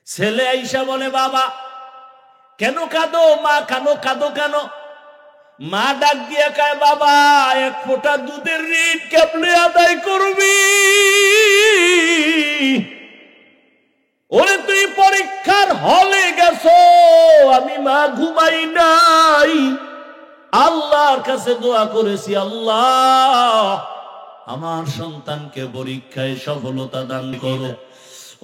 ছেলে আইসা বলে, বাবা কেন কাঁদো? মা কাঁদো কাঁদো কেন? মা ডাক দিয়া কয়, বাবা এক ফোঁটা দুধের ঋণ কেমনে আদায় করবি? ওরে তুই পরীক্ষার হলে গেছো, আমি মা ঘুমাই নাই, আল্লাহর কাছে দোয়া করেছি, আল্লাহ আমার সন্তানকে পরীক্ষায় সফলতা দান করো।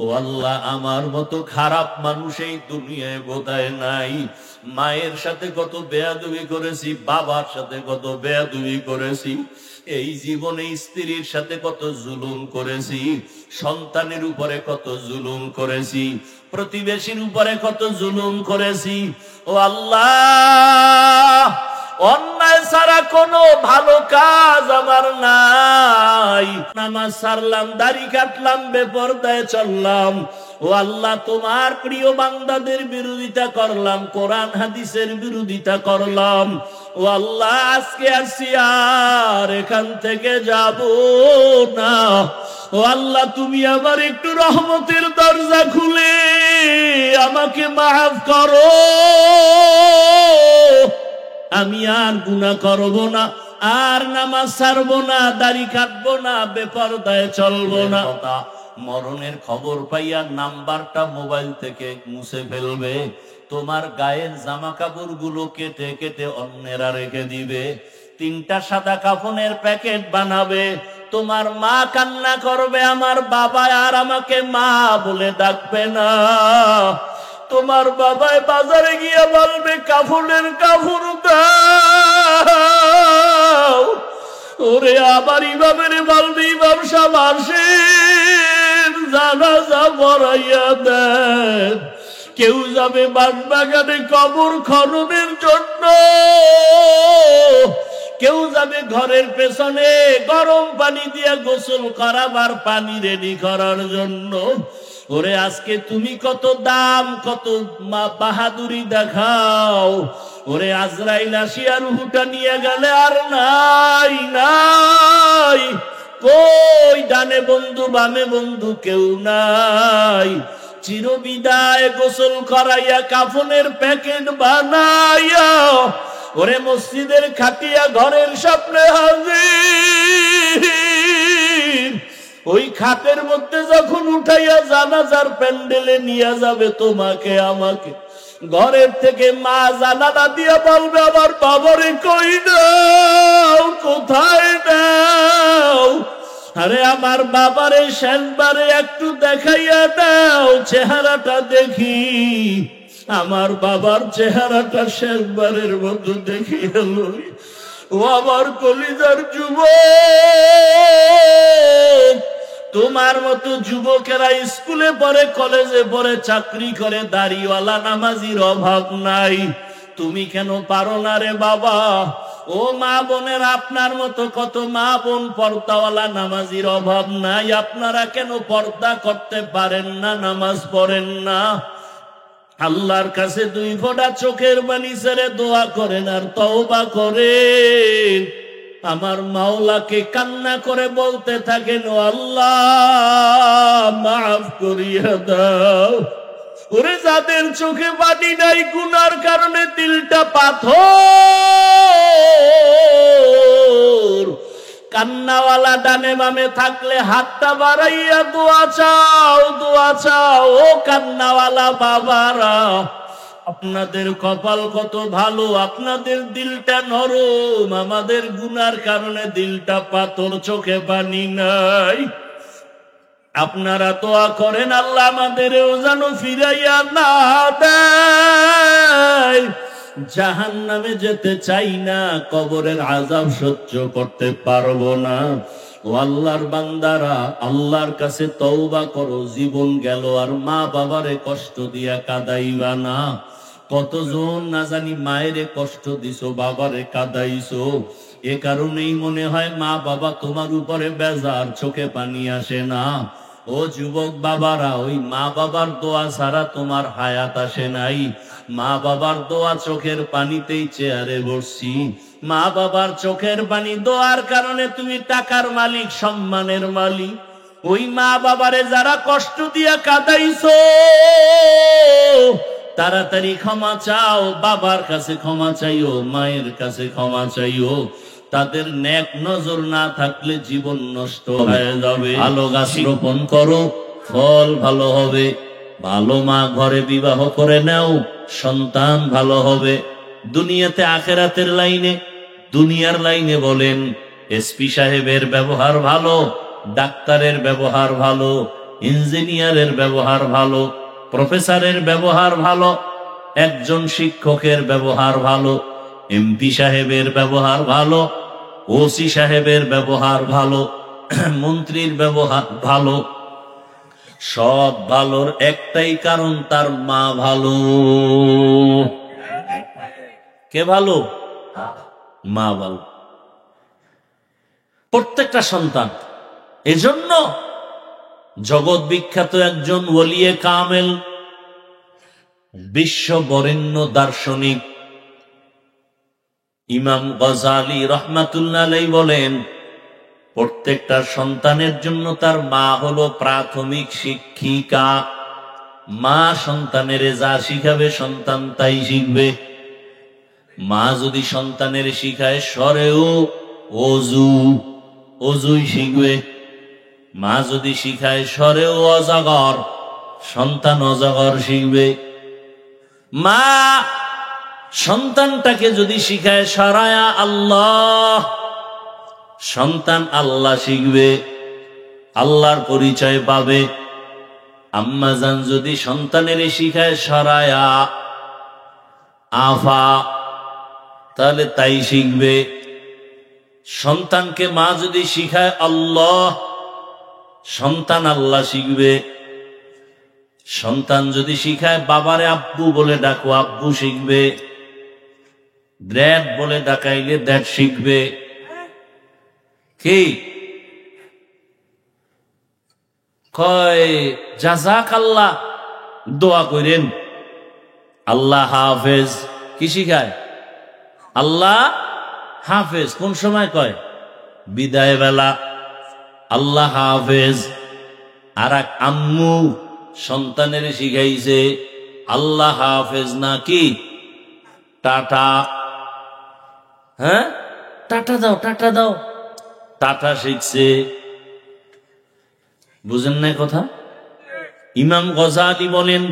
ও আল্লাহ, আমার মতো খারাপ মানুষ এই দুনিয়ায় বোধহয় নাই। মায়ের সাথে কত বেয়াদবি করেছি, বাবার সাথে কত বেয়াদবি করেছি, এই জীবনে স্ত্রীর সাথে কত জুলুম করেছি, সন্তানের উপরে কত জুলুম করেছি, প্রতিবেশীর উপরে কত জুলুম করেছি। ও আল্লাহ, অন্যায় ছাড়া কোনো ভালো কাজ আমার নাই। নামাজ ছাড়লাম, দাড়ি কাটলাম, বেপরদায় চললাম। ও আল্লাহ, তোমার প্রিয় বান্দাদের বিরোধিতা করলাম, কোরআন হাদিসের বিরোধিতা করলাম। ও আল্লাহ, আজকে আসছি আর এখান থেকে যাব না। ও আল্লাহ, তুমি আমার একটু রহমতের দরজা খুলে আমাকে মাফ করো। আমি আর গুনাহ করব না, আর নামাজ ছাড়বো না, দাড়ি কাটবো না, বেপরদায় চলবো না। মরণের খবর পাইয়া নাম্বারটা মোবাইল থেকে মুছে ফেলবে, তোমার গায়ের জামা কাপড় গুলো কেটে কেটে অন্যেরা রেখে দিবে, 3টা সাদা কাফনের প্যাকেট বানাবে। তোমার মা কান্না করবে, আমার বাবা আর আমাকে মা বলে ডাকবে না। তোমার বাবাই বাজারে গিয়ে বলবে, কাফনের কাপড় দাও। ওরে আবার ইমামের বলবে, ইমাম সাহেব আসেন, জানাজা পড়াইয়া দেন। কেউ যাবে বাঁশবাগানে কবর খননের জন্য, কেউ যাবে ঘরের পেছনে গরম পানি দিয়ে গোসল করাবার পানি রেডি করার জন্য। ওরে আজকে তুমি কত দাম, কত বাহাদুরি দেখাও। ওরে আজরাইল আসিয়া রূহটা নিয়ে গেলে আর নাই নাই, কই ডানে বন্ধু বামে বন্ধু কেউ নাই। চিরবিদায় গোসল করাইয়া কাফনের প্যাকেট বানাইয়া ওরে মসজিদের খাটিয়া ঘরের স্বপ্নে হাজির। ওই খাটের মধ্যে যখন উঠাইয়া জানাজার প্যান্ডেলে নিয়ে যাবে তোমাকে আমাকে, ঘরের থেকে মা জানালা দিয়া বলবে, আমার বাবারে কই দাও, কোথায় দাও? আরে আমার বাবারে শেষবারে একটু দেখাইয়া দাও, চেহারাটা দেখি। আমার বাবার চেহারাটা শেষবারের মতো দেখিয়া লই। ও আমার কলিজার যুবক, তোমার মতো যুবকেরা স্কুলে পড়ে, কলেজে পড়ে, চাকরি করে, দাড়িওয়ালা নামাজির অভাব নাই। তুমি কেন পারো না রে বাবা? ও মা বোনের, আপনার মতো কত মা বোন পর্দাওয়ালা নামাজির অভাব নাই। আপনারা কেন পর্দা করতে পারেন না, নামাজ পড়েন না? আল্লাহর কাছে 2 ফোঁটা চোখের পানি ছেড়ে দোয়া করেন আর তওবা করেন। আমার মাওলাকে কান্না করে বলতে থাকেন, ও আল্লাহ মাফ করিয়া দাও। ওরে যাদের চোখে পানি নাই, গুনার কারণে দিলটা পাথর, কান্নাওয়ালা ডানে বামে থাকলে হাতটা বাড়াইয়া দোয়া চাও, দোয়া চাও। ও কান্নাওয়ালা বাবারা, আপনাদের কপাল কত ভালো, আপনাদের দিলটা নরম। আমাদের গুনার কারণে দিলটা পাথর, চোখে পানি নাই। আপনারা দোয়া করেন, আল্লাহ আমাদেরও যেন ফিরাইয়া না দেয়। জাহান্নামে যেতে চাই না, কবরের আযাব সহ্য করতে পারবো না। ও আল্লাহর বান্দারা, আল্লাহর কাছে তওবা করো। জীবন গেল আর মা বাবারে কষ্ট দিয়া কাঁদাইবা না। কতজন না জানি মায়েরে কষ্ট দিছো, বাবারে কাঁদাইছো। এ কারণেই মনে হয় মা বাবা তোমার উপরে বেজার, চোখে পানি আসে না। ও যুবক বাবারা, ওই মা বাবার দোয়া ছাড়া তোমার হায়াত আসে নাই। মা বাবার দোয়া চোখের পানিতেই চেয়ারে বসছি। মা বাবার চোখের পানি দোয়ার কারণে তুমি টাকার মালিক, সম্মানের মালিক। ওই মা বাবারে যারা কষ্ট দিয়া কাঁদাইছো, তাড়াতাড়ি ক্ষমা চাও, বাবার কাছে ক্ষমা চাইও, মায়ের কাছে ক্ষমা চাইও। তাদের নেক নজর না থাকলে জীবন নষ্ট হয়ে যাবে। ভালো গাছ রোপণ করো, ফল ভালো হবে। ভালো মা ঘরে বিবাহ করে নাও, সন্তান ভালো হবে। দুনিয়াতে আখেরাতের লাইনে, দুনিয়ার লাইনে বলেন, এসপি সাহেবের ব্যবহার ভালো, ডাক্তারের ব্যবহার ভালো, ইঞ্জিনিয়ারের ব্যবহার ভালো, প্রফেসরের ব্যবহার ভালো, একজন শিক্ষকের ব্যবহার ভালো, এমপি সাহেবের ব্যবহার ভালো, ওসি সাহেবের ব্যবহার ভালো, মন্ত্রীর ব্যবহার ভালো। সব ভালোর একটাই কারণ, তার মা ভালো। কে ভালো? মা ভালো। প্রত্যেকটা সন্তান। এজন্য জগৎ বিখ্যাত একজন ওলিয়ে কামেল, বিশ্ব বরেণ্য দার্শনিক ইমাম গজালি রহমাতুল্লাহ আলাইহি বলেন, প্রত্যেকটা সন্তানের জন্য তার মা হলো প্রাথমিক শিক্ষিকা। মা সন্তানের যা শিখাবে সন্তান তাই শিখবে। মা যদি সন্তানের শিখায় সরেও অজু, অজুই শিখবে। মা যদি শিখায় সরেও অজাগর, সন্তান অজাগর শিখবে। মা সন্তানটাকে যদি শিখায় সরায়া আল্লাহ, সন্তান আল্লাহ শিখবে, আল্লাহর পরিচয় পাবে। আম্মাজান যদি সন্তানের শিখায় সরায়া আফা, তাহলে তাই শিখবে। সন্তানকে মা যদি শিখায় আল্লাহ, সন্তান আল্লাহ শিখবে। সন্তান যদি শিখায় বাবারে আব্বু বলে ডাকো, আব্বু শিখবে। ড্যাড বলে ডাকাইলে ড্যাড শিখবে। কি কয়? জাযাকাল্লাহ দোয়া করেন, আল্লাহ হাফেজ। কি শিখায়? আল্লাহ হাফেজ। কোন সময় কয়? বিদায় বেলা, আল্লাহ হাফেজ। আর এক আম্মু সন্তানের শিখাইছে আল্লাহ হাফেজ নাকি টাটা। হ্যাঁ, টাটা দাও, টাটা দাও, টাটা শিখছে। বুঝেন না কথা? ইমাম গজালি বলেন,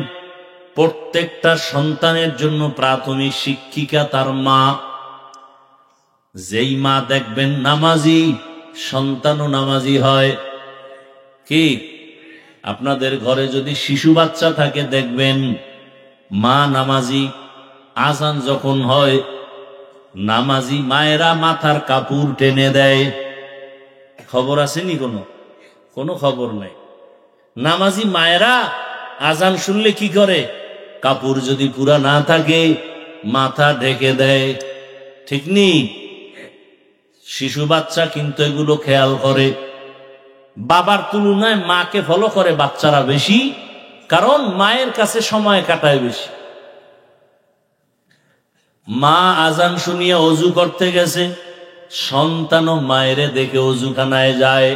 প্রত্যেকটা সন্তানের জন্য প্রাথমিক শিক্ষিকা তার মা। যেই মা দেখবেন নামাজি, সন্তানও নামাজি হয়। কি আপনাদের ঘরে যদি শিশু বাচ্চা থাকে, দেখবেন মা নামাজি। আজান যখন হয়, নামাজি মায়েরা মাথার কাপড় টেনে দেয়। খবর আসেনি? কোনো খবর নাই। নামাজি মায়েরা আজান শুনলে কি করে? কাপড় যদি পুরা না থাকে মাথা ঢেকে দেয়। ঠিক নেই? শিশু বাচ্চা কিন্তু এগুলো খেয়াল করে। বাবার তুলনায় মাকে ফলো করে বাচ্চারা বেশি, কারণ মায়ের কাছে সময় কাটায় বেশি। মা আজান শুনিয়ে অজু করতে গেছে, সন্তানও মায়েরে দেখে অজুখানায় যায়।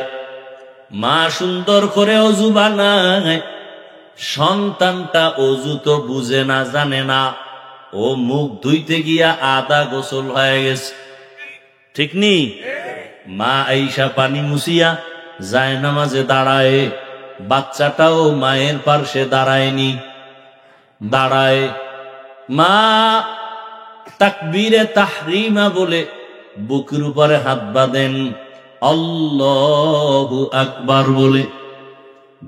মা সুন্দর করে অজু বানায়, সন্তানটা অজু তো বুঝে না, জানে না। ও মুখ ধুইতে গিয়া আধা গোসল হয়ে গেছে। ঠিক নি? মা আইসা পানি মুছিয়া যায় নামাজে দাঁড়ায়, বাচ্চাটাও মায়ের পার্শ্বে দাঁড়ায়নি, দাঁড়ায়। মা তাকবীরে তাহরিমা বলে বুকের উপরে হাত বাঁধেন, আল্লাহু আকবার বলে।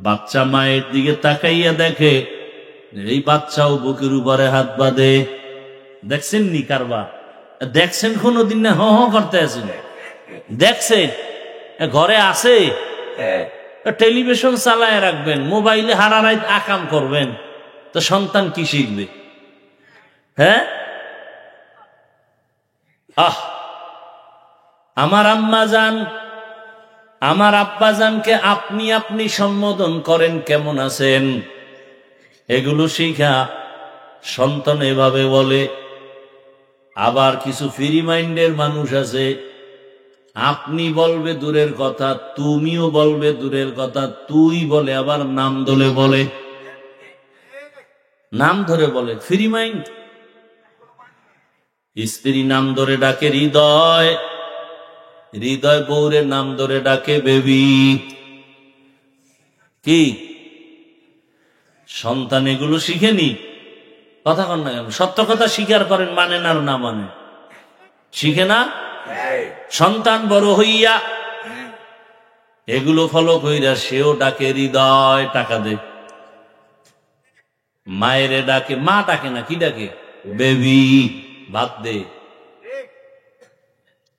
বাচ্চা মায়ের দিকে তাকাইয়া দেখে এই বাচ্চাও বুকের উপরে হাত বাঁধে। দেখছেন নি কারবার? দেখছেন কোনদিন? না হ করতে আছেন? দেখছে? ঘরে আছে, টেলিভিশন চালায় রাখবেন, মোবাইলে হারারাইত আকাম করবেন, তো সন্তান কি শিখবে? হ্যাঁ, আমার আম্মা জান, আমার আব্বা জানকে আপনি আপনি সম্বোধন করেন, কেমন আছেন, এগুলো শিখা সন্তান এভাবে বলে। আবার কিছু ফ্রি মাইন্ডের মানুষ আছে, আপনি বলবে দূরের কথা, তুমিও বলবে দূরের কথা, তুই বলে আবার নাম দলে বলে। নাম ধরে বলে ফ্রি মাইন্ড। স্ত্রী নাম ধরে ডাকে হৃদয়, হৃদয় বউরে নাম ধরে ডাকে বেবি। কি সন্তান এগুলো শিখেনি? কথা কন না কেন? সত্য কথা স্বীকার করেন, মানেন আর না মানে, শিখে না? সন্তান বড় হইয়া এগুলো ফলো কইরা সেও ডাকে হৃদয়। টাকা দে। মায়েরে ডাকে, মা ডাকে না, কি ডাকে? বেবি, ভাত দে।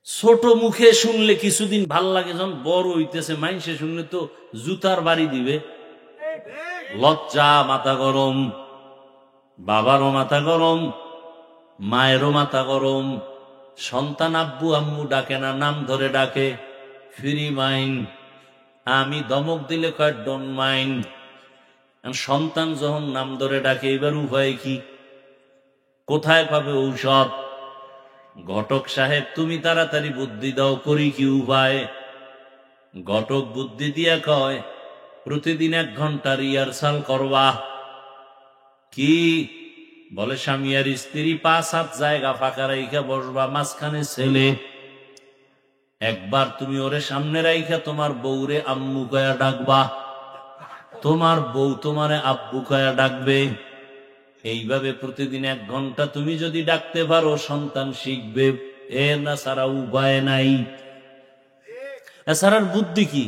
ছোট মুখে শুনলে কিছুদিন ভাল লাগে, যখন বড় হইতেছে মাইনসে শুনলে তো জুতার বাড়ি দিবে। লজ্জা, মাথা গরম, বাবারও মাথা গরম, মায়েরও মাথা গরম। সন্তান আব্বু আম্মু ডাকে না, নাম ধরে ডাকে ফ্রি মাইন্ড। আমি ধমক দিলে কয় ডোন্ট মাইন্ড। সন্তান যখন নাম ধরে ডাকে, এবার উপায় কি? কোথায় পাবে ঔষধ? ঘটক সাহেব তুমি তাড়াতাড়ি বুদ্ধি দাও, করি কি উপায়? ঘটক বুদ্ধি দিয়া কয় প্রতিদিন 1 ঘন্টা রিহার্সাল করবা। কি বলে? স্বামী আর স্ত্রী 5-7 জায়গা ফাঁকা রাইখা বসবা, মাঝখানে ছেলে। একবার তুমি ওরে সামনে রাইখা তোমার বউরে আম্মু কয়া ডাকবা, তোমার বউ তোমারে আব্বু কয়া ডাকবে। এইভাবে প্রতিদিন 1 ঘন্টা তুমি যদি ডাকতে পারো, সন্তান শিখবে। এর না সারা উপায় নাই। এছাড়ার বুদ্ধি কি?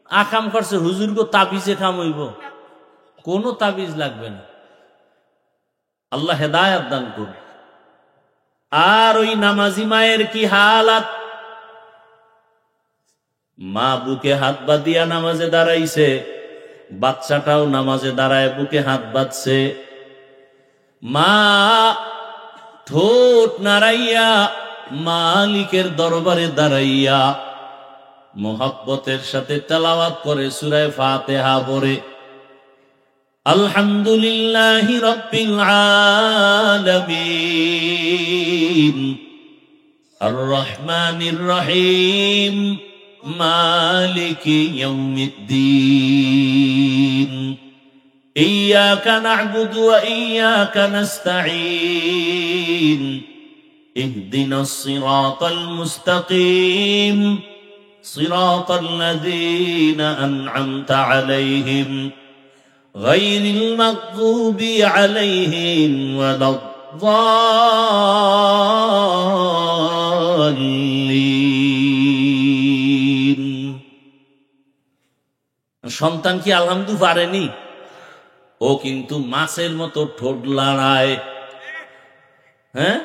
আকাম করছে হুজুর গো, তাবিজে কাম হইব? কোনো তাবিজ লাগবে না। আল্লাহ হেদায়াত দান করুন। আর ওই নামাজি মায়ের কি হালাত? মা বুকে হাত বাঁধিয়া নামাজে দাঁড়াইছে, বাচ্চাটাও নামাজে দাঁড়ায় বুকে হাত বাঁধছে। মা ঠোঁট নাড়াইয়া মালিকের দরবারে দাঁড়াইয়া মোহাব্বতের সাথে তেলাওয়াত করে সূরা ফাতিহা পড়ে আলহামদুলিল্লাহি রাব্বিল আলামিন আর রহমানির রহিম মালিকি ইয়াউমিদ্দিন ইয়্যাকা না'বুদু ওয়া ইয়্যাকা নাস্তাঈন ইহদিনাস সিরাতাল মুস্তাকিম সিরাতাল লাযীনা আন'আমতা আলাইহিম গায়রিল মাগযুবি আলাইহিম ওয়ালাদ-দাল্লিন। সন্তান কি আলহামদু পারেনি? ও কিন্তু মাছের মতো ঠোঁট নাড়ায়। হ্যাঁ,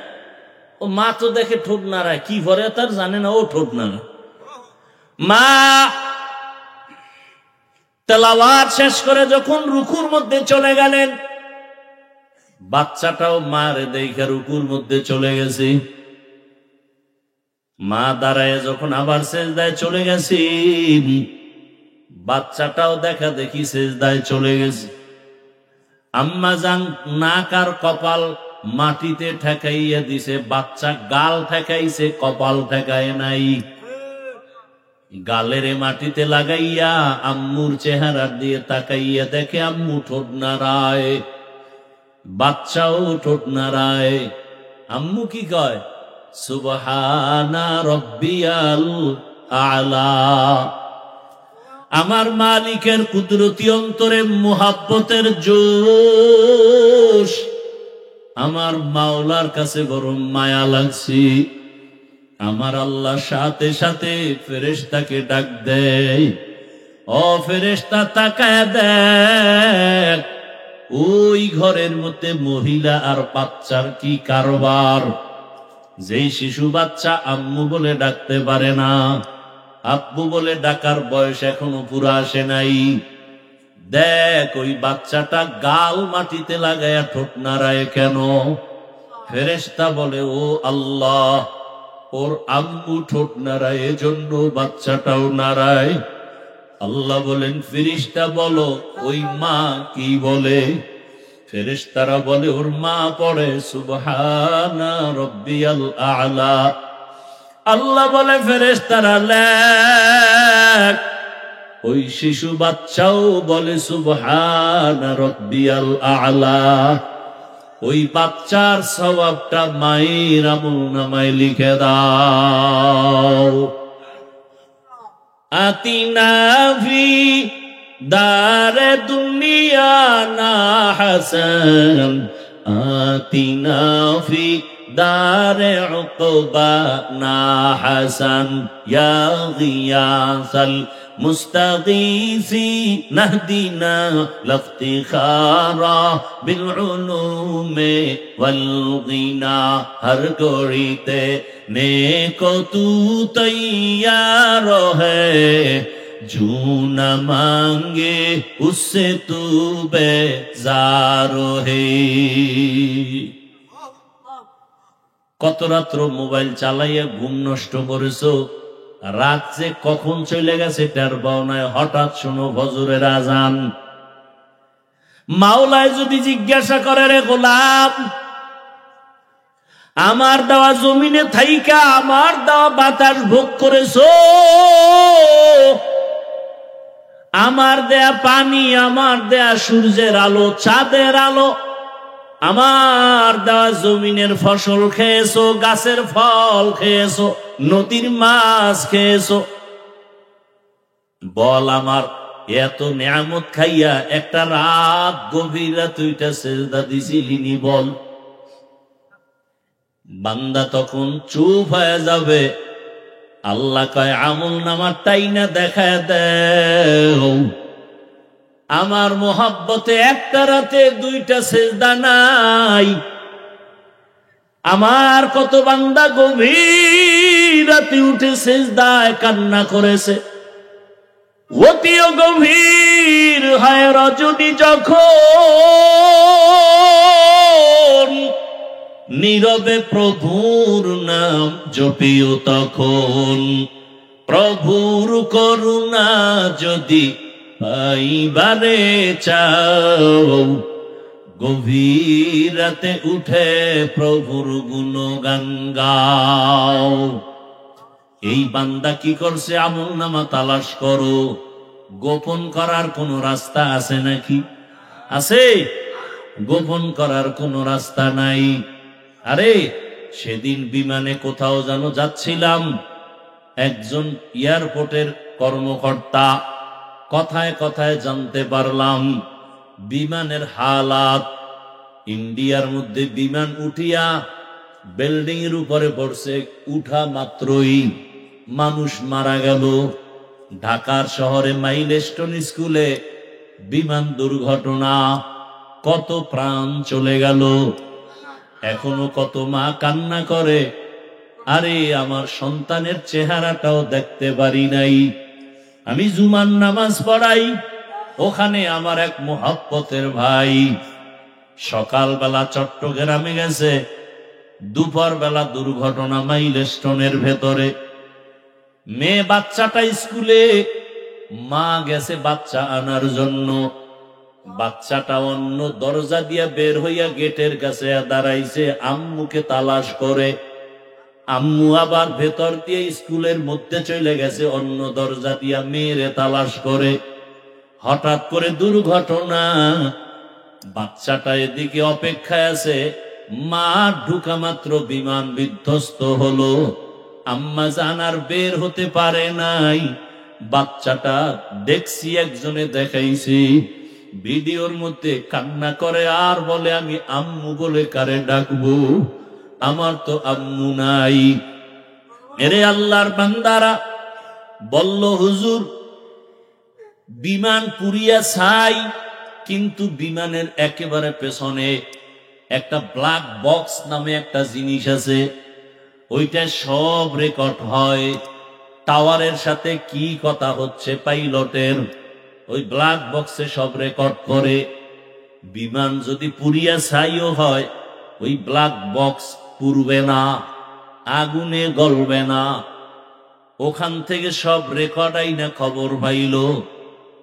ও মা তো দেখে ঠোঁট নাড়ায়, কি ভরে তার জানে না, ও ঠোঁট নাড়ায়। মা তেলাওয়াত শেষ করে যখন রুকুর মধ্যে চলে গেলেন, বাচ্চাটাও মারে দেখে রুকুর মধ্যে চলে গেছে। মা দাঁড়ায় যখন আবার সেজদায় চলে গেছে, বাচ্চাটাও দেখা দেখি সেজদায় চলে গেছে। আম্মা জান নাক আর কপাল মাটিতে ঠেকাইয়া দিছে, বাচ্চা গাল ঠেকাইছে, কপাল ঠেকায় নাই। গালেরে মাটিতে লাগাইয়া আম্মুর চেহারা দিয়ে তাকাইয়া দেখে আম্মু ঠোঁট নাড়ায়, বাচ্চাও ঠোঁট নাড়ায়। আম্মু কি কয়? সুবহানা রব্বিয়াল আলা। আমার মালিকের কুদরতি অন্তরে মুহাব্বতের জোশ, আমার মাওলার কাছে বড় মায়া লাগছে। আমার আল্লাহ সাথে সাথে ফেরেশতাকে ডাক দেয়, ও ফেরেশতা তাকায় দেখ, ওই ঘরের মধ্যে মহিলা আর বাচ্চার কি কারবার। যেই শিশু বাচ্চা আম্মু বলে ডাকতে পারে না, আব্বু বলে ডাকার বয়স এখনো পুরা আসে নাই, দেখ ওই বাচ্চাটা গাল মাটিতে লাগায়া ঠোঁট নাড়ায় কেন? ফেরেশতা বলে, ও আল্লাহ, ওর আম্মু ঠোঁট নাড়ায়, এজন্য বাচ্চাটাও নাড়ায়। আল্লাহ বলেন, ফেরেশতা বলো ওই মা কি বলে? ফেরেশতারা বলে, ওর মা পড়ে সুবহানা রব্বিয়াল আ'লা। আল্লাহ বলে, ফেরেশতারা লেখ, ওই শিশু বাচ্চাও বলে সুবহানা রাব্বিয়াল আ'লা। ওই বাচ্চার সওয়াবটা মায়ের আমলনামায় লিখে দাও। আতিনা ফি দারে দুনিয়া না হাসান, আতিনা ফি দারে উকবা না হাসান, ইয়া গিয়াসাল মুস্তাগীসি নাহদিনা লাফতিখারা বিল উলুমে ওয়াল গিনা। হর গড়িতে নেকো তু তৈয়ার হ্যায়, जो न मांगे उससे तू बेजार है। কত রাত্র মোবাইল চালাইয়া ঘুম নষ্ট করেছো, রাত যে কখন চলে গেছে তার বাওনায় হঠাৎ শোনো ফজরের আজান। মাওলায় যদি জিজ্ঞাসা করে, রে গোলাম, আমার দেওয়া জমিনে থাইকা আমার দেওয়া বাতাস ভোগ করেছো, আমার দেয়া পানি, আমার দেয়া সূর্যের আলো, চাঁদের আলো, আমার দেওয়া জমিনের ফসল খেয়েছো, গাছের ফল খেয়েছো, নদীর মাছ খেয়েছো, বল আমার এত নিয়ামত খাইয়া একটা রাত গভীর রাত তুইটা সেজদা দিছিলিনি বল। বান্দা তখন চুপ হয়ে যাবে। আল্লাহ কয় আমল নামাটাই না দেখায় দেও। আমার মোহাব্বতে একটা রাতে দুইটা সেজদা নাই। আমার কত বান্দা গভীর রাতে উঠে সেজদায় কান্না করেছে। অতিও গভীর হয় রজনী যখন, নীরবে প্রভুর নাম জপিও তখন। প্রভুর করুণা যদি পাইবারে চাও, গভীর রাতে উঠে প্রভুর গুণগান গাও। এই বান্দা কি করছে? আমল নামা তালাশ করো। গোপন করার কোন রাস্তা আছে নাকি? আছে? গোপন করার কোন রাস্তা নাই। আরে সেদিন বিমানে কোথাও যেন যাচ্ছিলাম, একজন এয়ারপোর্টের কর্মকর্তা, কথায় কথায় জানতে পারলাম বিমানের হালাত। ইন্ডিয়ার মধ্যে বিমান উঠিয়া বিল্ডিং এর উপরে পড়ছে, উঠা মাত্রই মানুষ মারা গেল। ঢাকার শহরে মাইলস্টোন স্কুলে বিমান দুর্ঘটনা, কত প্রাণ চলে গেল। এখনো কত মা কান্না করে, আরে আমার সন্তানের চেহারাটাও দেখতে পারি নাই। আমি জুমার নামাজ পড়াই, ওখানে আমার এক মুহাব্বতের ভাই সকালবেলা চট্টগ্রামে গেছে, দুপুর বেলা দুর্ঘটনা মাইলস্টোনের ভেতরে। মেয়ে বাচ্চাটা স্কুলে, মা গেছে বাচ্চা আনার জন্য। বাচ্চাটা অন্য দরজা দিয়া বের হইয়া গেটের কাছে দাঁড়াইছে, আম্মুকে তালাশ করে। আম্মু আবার ভেতর দিয়ে স্কুলের মধ্যে চলে গেছে, অন্য দরজা দিয়া মেয়েরে তালাশ করে। হঠাৎ করে দুর্ঘটনা, বাচ্চাটা এদিকে অপেক্ষায় আছে, মা ঢুকা মাত্র বিমান বিধ্বস্ত হলো। আম্মা জানার বের হতে পারে নাই। বাচ্চাটা দেখছি, একজনে দেখাইছি ভিডিওর মধ্যে, কান্না করে আর বলে, আমি আম্মু বলে কারে ডাকবো, আমার তো আম্মু নাই। এরে আল্লাহর বান্দারা, বলল হুজুর বিমান পুড়িয়া ছাই, কিন্তু বিমানের একেবারে পেছনে একটা ব্ল্যাক বক্স নামে একটা জিনিস আছে, ওইটা সব রেকর্ড হয়। টাওয়ারের সাথে কি কথা হচ্ছে পাইলটের, ওই ব্ল্যাক বক্সে সব রেকর্ড করে। বিমান যদি পুড়িয়া ছাইও হয়, ওই ব্ল্যাক বক্স পুড়বে না, আগুনে গলবে না। ওখান থেকে সব রেকর্ড আইনা খবর পাইল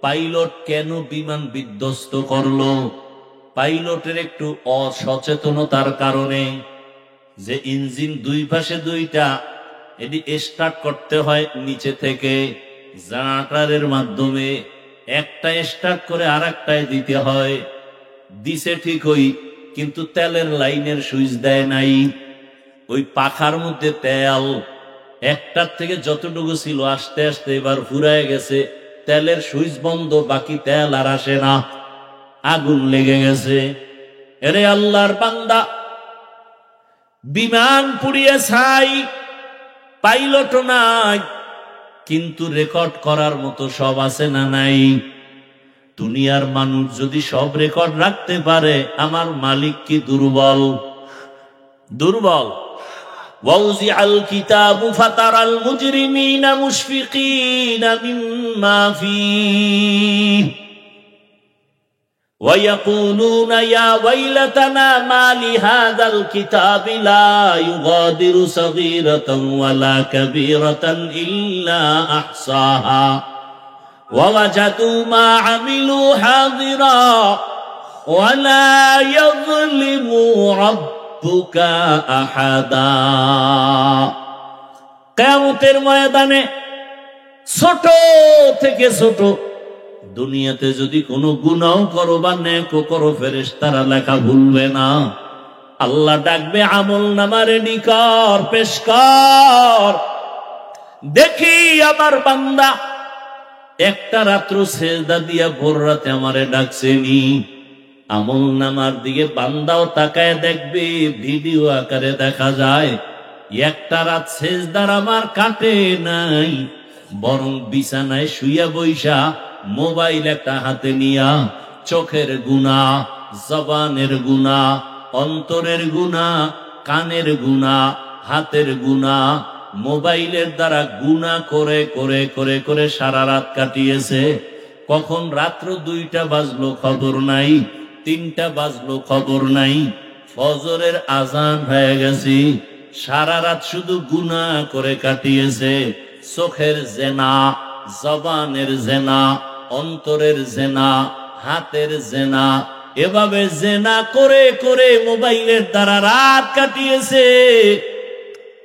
পাইলট কেন বিমান বিধ্বস্ত করলো। পাইলটের একটু অসচেতনতার কারণে, যে ইঞ্জিন দুই পাশে দুইটা, এটি স্টার্ট করতে হয় নিচে থেকে, জেনারেটরের মাধ্যমে একটা স্টার্ট করে আর একটায় দিতে হয়। দিছে ঠিকই, কিন্তু তেলের লাইনের সুইচ দেয় নাই। ওই পাখার মধ্যে তেল একটার থেকে যতটুকু ছিল আস্তে আস্তে এবার ফুরায় গেছে। তেলের সুইচ বন্ধ, বাকি তেল আর আসে না, আগুন লেগে গেছে। এরে আল্লাহর বান্দা, বিমান পুড়িয়ে ছাই, পাইলটও নাই, কিন্তু রেকর্ড করার মতো সব আছে না নাই? দুনিয়ার মানুষ যদি সব রেকর্ড রাখতে পারে, আমার মালিক কি দুর্বল? দুর্বল। وَوُزِعَ الْكِتَابُ فَتَرَى الْمُجْرِمِينَ مُشْفِقِينَ مِمَّا فِيهِ وَيَقُولُونَ يَا وَيْلَتَنَا مَا لِهَذَا الْكِتَابِ لَا يُغَادِرُ صَغِيرَةً وَلَا كَبِيرَةً إِلَّا أَحْصَاهَا وَوَجَدُوا مَا عَمِلُوا حَاضِرًا وَلَا يَظْلِمُ رَبُّكَ أَحَدًا। কিয়ামতের ময়দানে ছোট থেকে ছোট দুনিয়াতে যদি কোনো গুনাহ করো বা নেকও করো, ফেরেশতারা লেখা ভুলবে না। আল্লাহ ডাকবে, আমল নামার নিকর পেশ কর, দেখি আমার বান্দা একটা রাত্র সেজদা দিয়া ভোর রাতে আমারে ডাকছেনি। আমল নামার দিকে বান্দাও তাকায় দেখবে, ভিডিও আকারে দেখা যায় একটা রাত সেজদার আমার কাটে নাই, বরং বিছানায় শুইয়া বইসা মোবাইল একটা হাতে নিয়া চোখের গুনাহ, জবানের গুনাহ, অন্তরের গুনাহ, কানের গুনাহ, হাতের গুনাহ, মোবাইলের দ্বারা গুনাহ করে করে করে করে সারা রাত কাটিয়েছে। কখন রাত্র 2টা বাজলো খবর নাই, 3টা বাজলো খবর নাই, ফজরের আজান হয়ে গেছে, সারা রাত শুধু গুনাহ করে কাটিয়েছে। চোখের জেনা, জবানের জেনা, অন্তরের জেনা, হাতের জেনা, এভাবে জেনা করে করে মোবাইলের দ্বারা রাত কাটিয়েছে।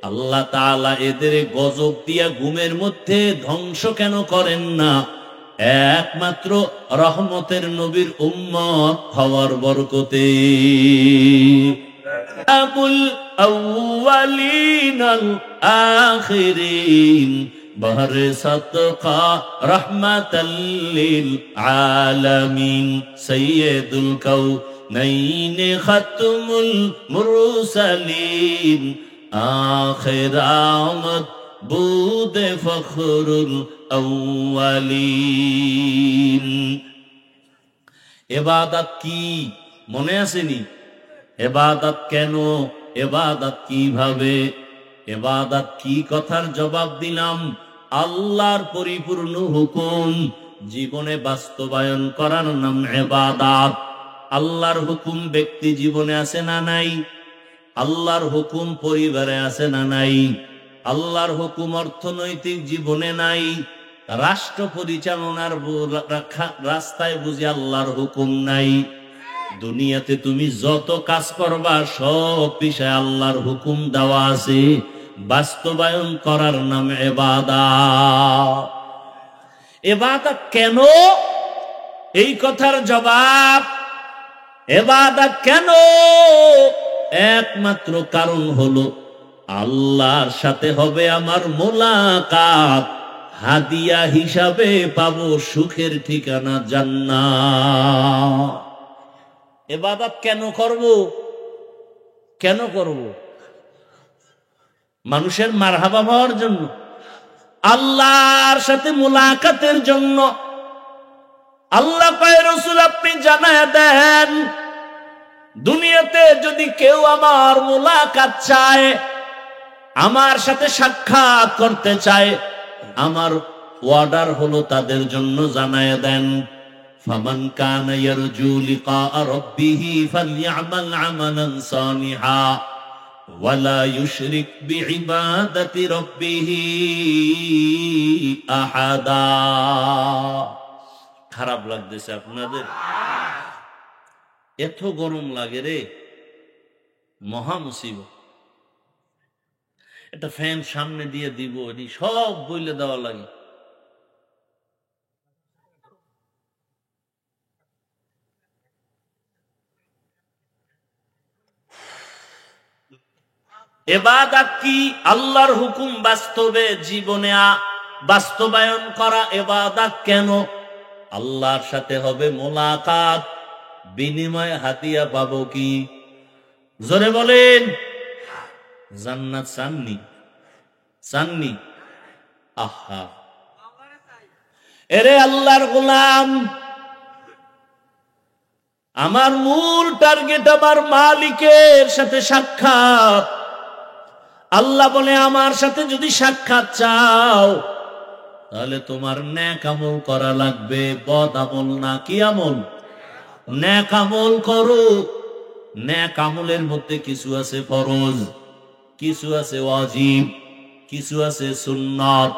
আল্লাহ তাআলা এদের গজব দিয়া ঘুমের মধ্যে ধ্বংস কেন করেন না? একমাত্র রহমতের নবীর উম্মত হওয়ার বরকতে। আবুল আউয়ালিন আল আখিরিন বহরে সাদকা রাহমাতাল লিল আলামিন সাইয়্যিদুল কাউনাইন খাতমুল মুরসালিন আখির আমদ বুদে ফখরুল আউয়ালিন। ইবাদত কি মনে আসেনি? ইবাদত কেন? ইবাদত কিভাবে? ইবাদত কি কথার জবাব দিলাম। আল্লাহর পরিপূর্ণ হুকুম জীবনে বাস্তবায়ন করার নাম ইবাদত। আল্লাহর হুকুম ব্যক্তি জীবনে আছে না নাই? আল্লাহর হুকুম পরিবারে আছে না নাই? আল্লাহর হুকুম অর্থনৈতিক জীবনে নাই? রাষ্ট্র পরিচালনার রাস্তায় বুঝি আল্লাহর হুকুম নাই? দুনিয়াতে তুমি যত কাজ করবা সব বিষয়ে আল্লাহর হুকুম দেওয়া আছে, বাস্তবায়ন করার নাম ইবাদত। ইবাদত কেন? এই কথার জবাব, ইবাদত কেন একমাত্র কারণ হলো আল্লাহর সাথে হবে আমার মোলাকাত, হাদিয়া হিসাবে পাবো সুখের ঠিকানা জান্নাত। ইবাদত কেন করব? কেন করব? মানুষের মারহাবা পাওয়ার জন্য, আল্লাহর সাথে মোলাকাতের জন্য। আল্লাহ পায় রাসূল আপনি জানায়া দেন, দুনিয়াতে যদি কেউ আমার মোলাকাত চায়, আমার সাথে সাক্ষাৎ করতে চায়, আমার ওয়ার্ডার হলো তাদের জন্য জানায়া দেন, ফামান কানা ইয়ারজু লিকা রাব্বিহি ফালইআমাল আমালান সালিহা ওয়ালা ইউশরিক বিইবাদাতি রাব্বিহি আহাদা। খারাপ লাগতেছে আপনাদের? এত গরম লাগে রে, মহা মুসিবত। একটা ফ্যান সামনে দিয়ে দিব, এটি সব বইলে দেওয়া লাগে। ইবাদত কি? আল্লাহর হুকুম বাস্তবে জীবনে বাস্তবায়ন করা ইবাদত। কেন? আল্লাহর সাথে হবে মোলাকাত, বিনিময় হাতিয়া পাবো কি? জোরে বলেন। জান্নাত চাননি? চাননি? আহা, এরে আল্লাহর গোলাম, আমার মূল টার্গেট আমার মালিকের সাথে সাক্ষাৎ। আল্লাহ বলে আমার সাথে যদি সাক্ষাৎ চাও তাহলে তোমার নেক আমল করা লাগবে, বদ আমল না। কি আমল? নেক আমল করো। নেক আমলের মধ্যে কিছু আছে ফরজ, কিছু আছে ওয়াজিব, কিছু আছে সুন্নাত।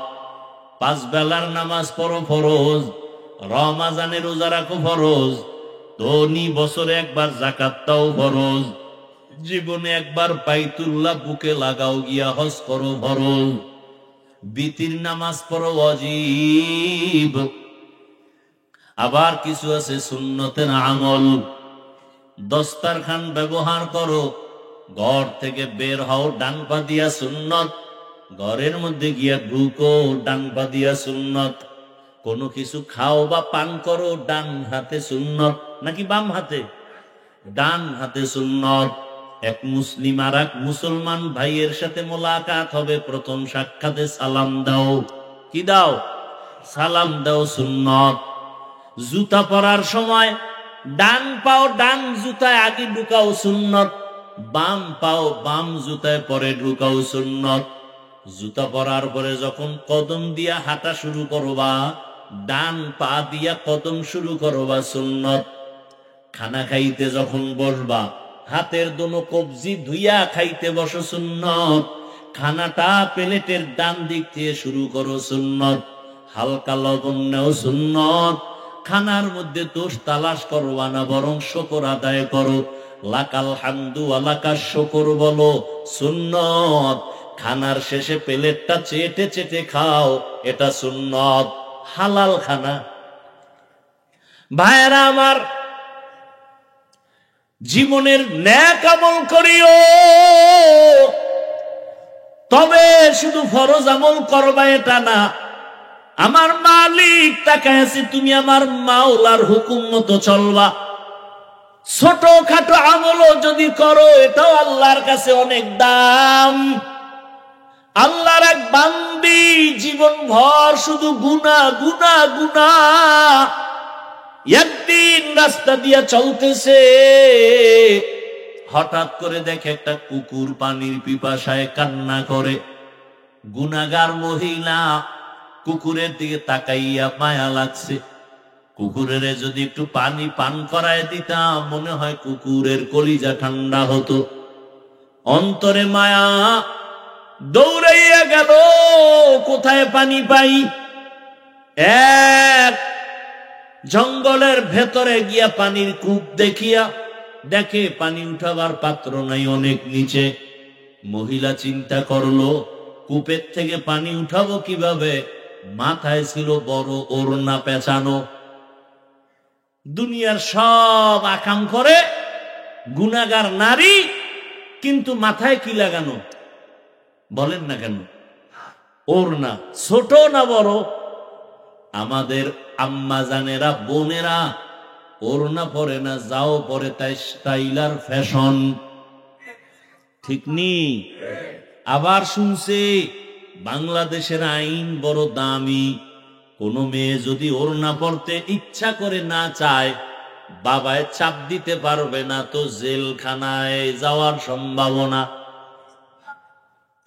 5 বেলার নামাজ পড়ো ফরজ, রমজানে রোজা রাখো ফরজ, ধনী বছরে একবার যাকাত দাও ফরজ, জীবনে একবার বাইতুল্লাহ বুকে লাগাও গিয়া হজ করো ফরজ, বিতির নামাজ পড়ো ওয়াজিব। আবার কিছু আছে সুন্নতের আমল। দস্তারখান ব্যবহার করো, ঘর থেকে বের হও ডান পা দিয়া সুন্নত, ঘরের মধ্যে গিয়া ঢুকো ডান পা দিয়া সুন্নত। কোনো কিছু খাও বা পান করো ডান হাতে সুন্নত, নাকি বাম হাতে? ডান হাতে সুন্নত। এক মুসলিম আর এক মুসলমান ভাইয়ের সাথে মোলাকাত হবে, প্রথম সাক্ষাতে সালাম দাও। কি দাও? সালাম দাও, সুন্নত। জুতা পরার সময় ডান পাও ডান জুতায় আগে ঢুকাও, সুন্নত। বাম পাও বাম জুতায় পরে ঢুকাও, সুন্নত। জুতা পরার পরে যখন কদম দিয়া হাঁটা শুরু করবা, ডান পা দিয়া কদম শুরু করবা, সুন্নত। খানা খাইতে যখন বসবা, হাতের দোনো কবজি ধুইয়া খাইতে বসো, সুন্নত। খানাটা প্লেটের ডান দিক থেকে শুরু করো, সুন্নত। হালকা লবণ নেও, সুন্নত। খানার মধ্যে দোষ তালাশ করবা না, বরং শুকর আদায় করো। লাকাল হামদু ওয়ালাকাশ শুকর বলো, সুন্নত। খানার শেষে প্লেটটা চেটে চেটে খাও, এটা সুন্নত। হালাল খানা। ভাইয়েরা আমার, জীবনের নেক আমল করিও, তবে শুধু ফরজ আমল করবা এটা না। আমার মালিক তাকায় আছে, তুমি আমার মাওলার হুকুম মতো চলবা। ছোট খাটো আমলও যদি করো, এটাও আল্লাহর কাছে অনেক দাম। আল্লাহর এক বান্দি জীবন ভর শুধু গুনাহ গুনাহ গুনাহ। একদিন রাস্তা দিয়া চলতেছে, হঠাৎ করে দেখে একটা কুকুর পানির পিপাসায় কান্না করে। গুনাহগার মহিলা কুকুরের দিকে তাকাইয়া মায়া লাগছে। কুকুরের যদি একটু পানি পান করায় দিতাম, মনে হয় কুকুরের কলিজা ঠান্ডা হতো। অন্তরে মায়া, দৌড়াইয়া গেল কোথায় পানি পাই। এক জঙ্গলের ভেতরে গিয়া পানির কূপ দেখিয়া দেখে পানি উঠাবার পাত্র নাই, অনেক নিচে। মহিলা চিন্তা করলো, কূপের থেকে পানি উঠাবো কিভাবে? মাথায় ছিল বড় ওড়না পেঁচানো। দুনিয়ার সব আকাম করে, গুনাহগার নারী, কিন্তু মাথায় কি লাগানো? বলেন না কেন? ওড়না। ছোট না বড়? আমাদের আম্মা জানেরা, বোনেরা ওড়না পরে না, যাও পরে, তাই স্টাইলার ফ্যাশন। ঠিক নি? আবার শুনছে বাংলাদেশের আইন বড় দামি। কোন মেয়ে যদি ওড়না পরতে ইচ্ছা করে না চায়, বাবায় চাপ দিতে পারবে না, তো জেলখানায় যাওয়ার সম্ভাবনা।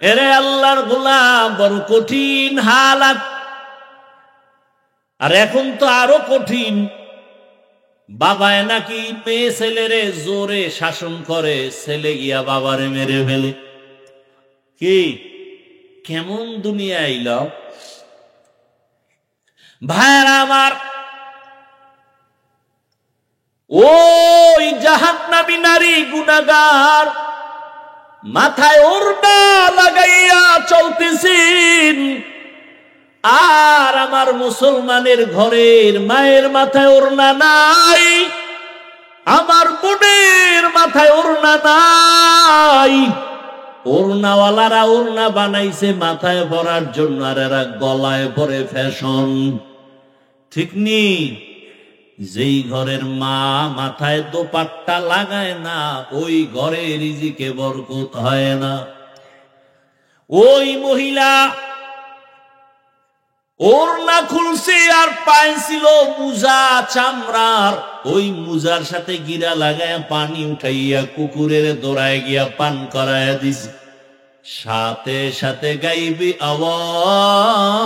এরে আল্লাহর গোলাম, বড় কঠিন হালাত। আর এখন তো আরো কঠিন। বাবায় নাকি মেয়ে ছেলেরে জোরে শাসন করে, ছেলে গিয়া বাবারে মেরে ফেলে। কি কেমন দুনিয়া আইল ভাইরা আমার! ওই জাহান্নামী নারী গুনাহগার মাথায় ওড়না লাগাইয়া চলতেছেন, আর আমার মুসলমানের ঘরের মায়ের মাথায় ওড়না নাই, আমার বোনের মাথায় ওড়না নাই। ওড়নাওয়ালারা ওড়না বানাইছে মাথায় পরার জন্য, আর এরা গলায় পরে ফ্যাশন। ঠিক নি? যেই ঘরের মা মাথায় দোপাট্টা লাগায় না, ওই ঘরে রিজিকে বরকত হয় না। ওই মহিলা ওড়না খুলছে আর পায়ে ছিল মুজা চামড়ার, ওই মুজার সাথে গিরা লাগায় পানি উঠাইয়া কুকুরের দৌড়ায় গিয়া পান করাইয়া দিছে। সাথে সাথে গাইবি আওয়াজ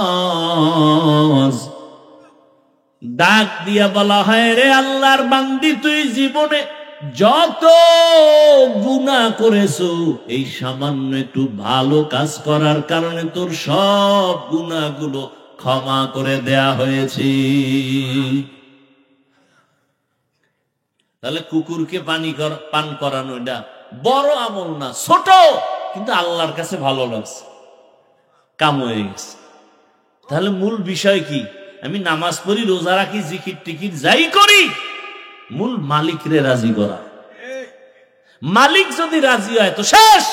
ডাক দিয়া বলা হয়, রে আল্লাহর বান্দি, তুই জীবনে যত গুনাহ করেছো, এই সামান্য একটু ভালো কাজ করার কারণে তোর সব গুনাহগুলো ক্ষমা করে দেয়া হয়েছে। তাহলে কুকুরকে পান করানো এটা বড় আমল না, ছোট, কিন্তু আল্লাহর কাছে ভালো লাগছে, কাম হয়ে গেছে। তাহলে মূল বিষয় কি? আমি নামাজ পড়ি, রোজা রাখি, জিকির টিকির যাই করি, মূল মালিকরে রাজি করা। মালিক যদি রাজি হয় তো শেষ।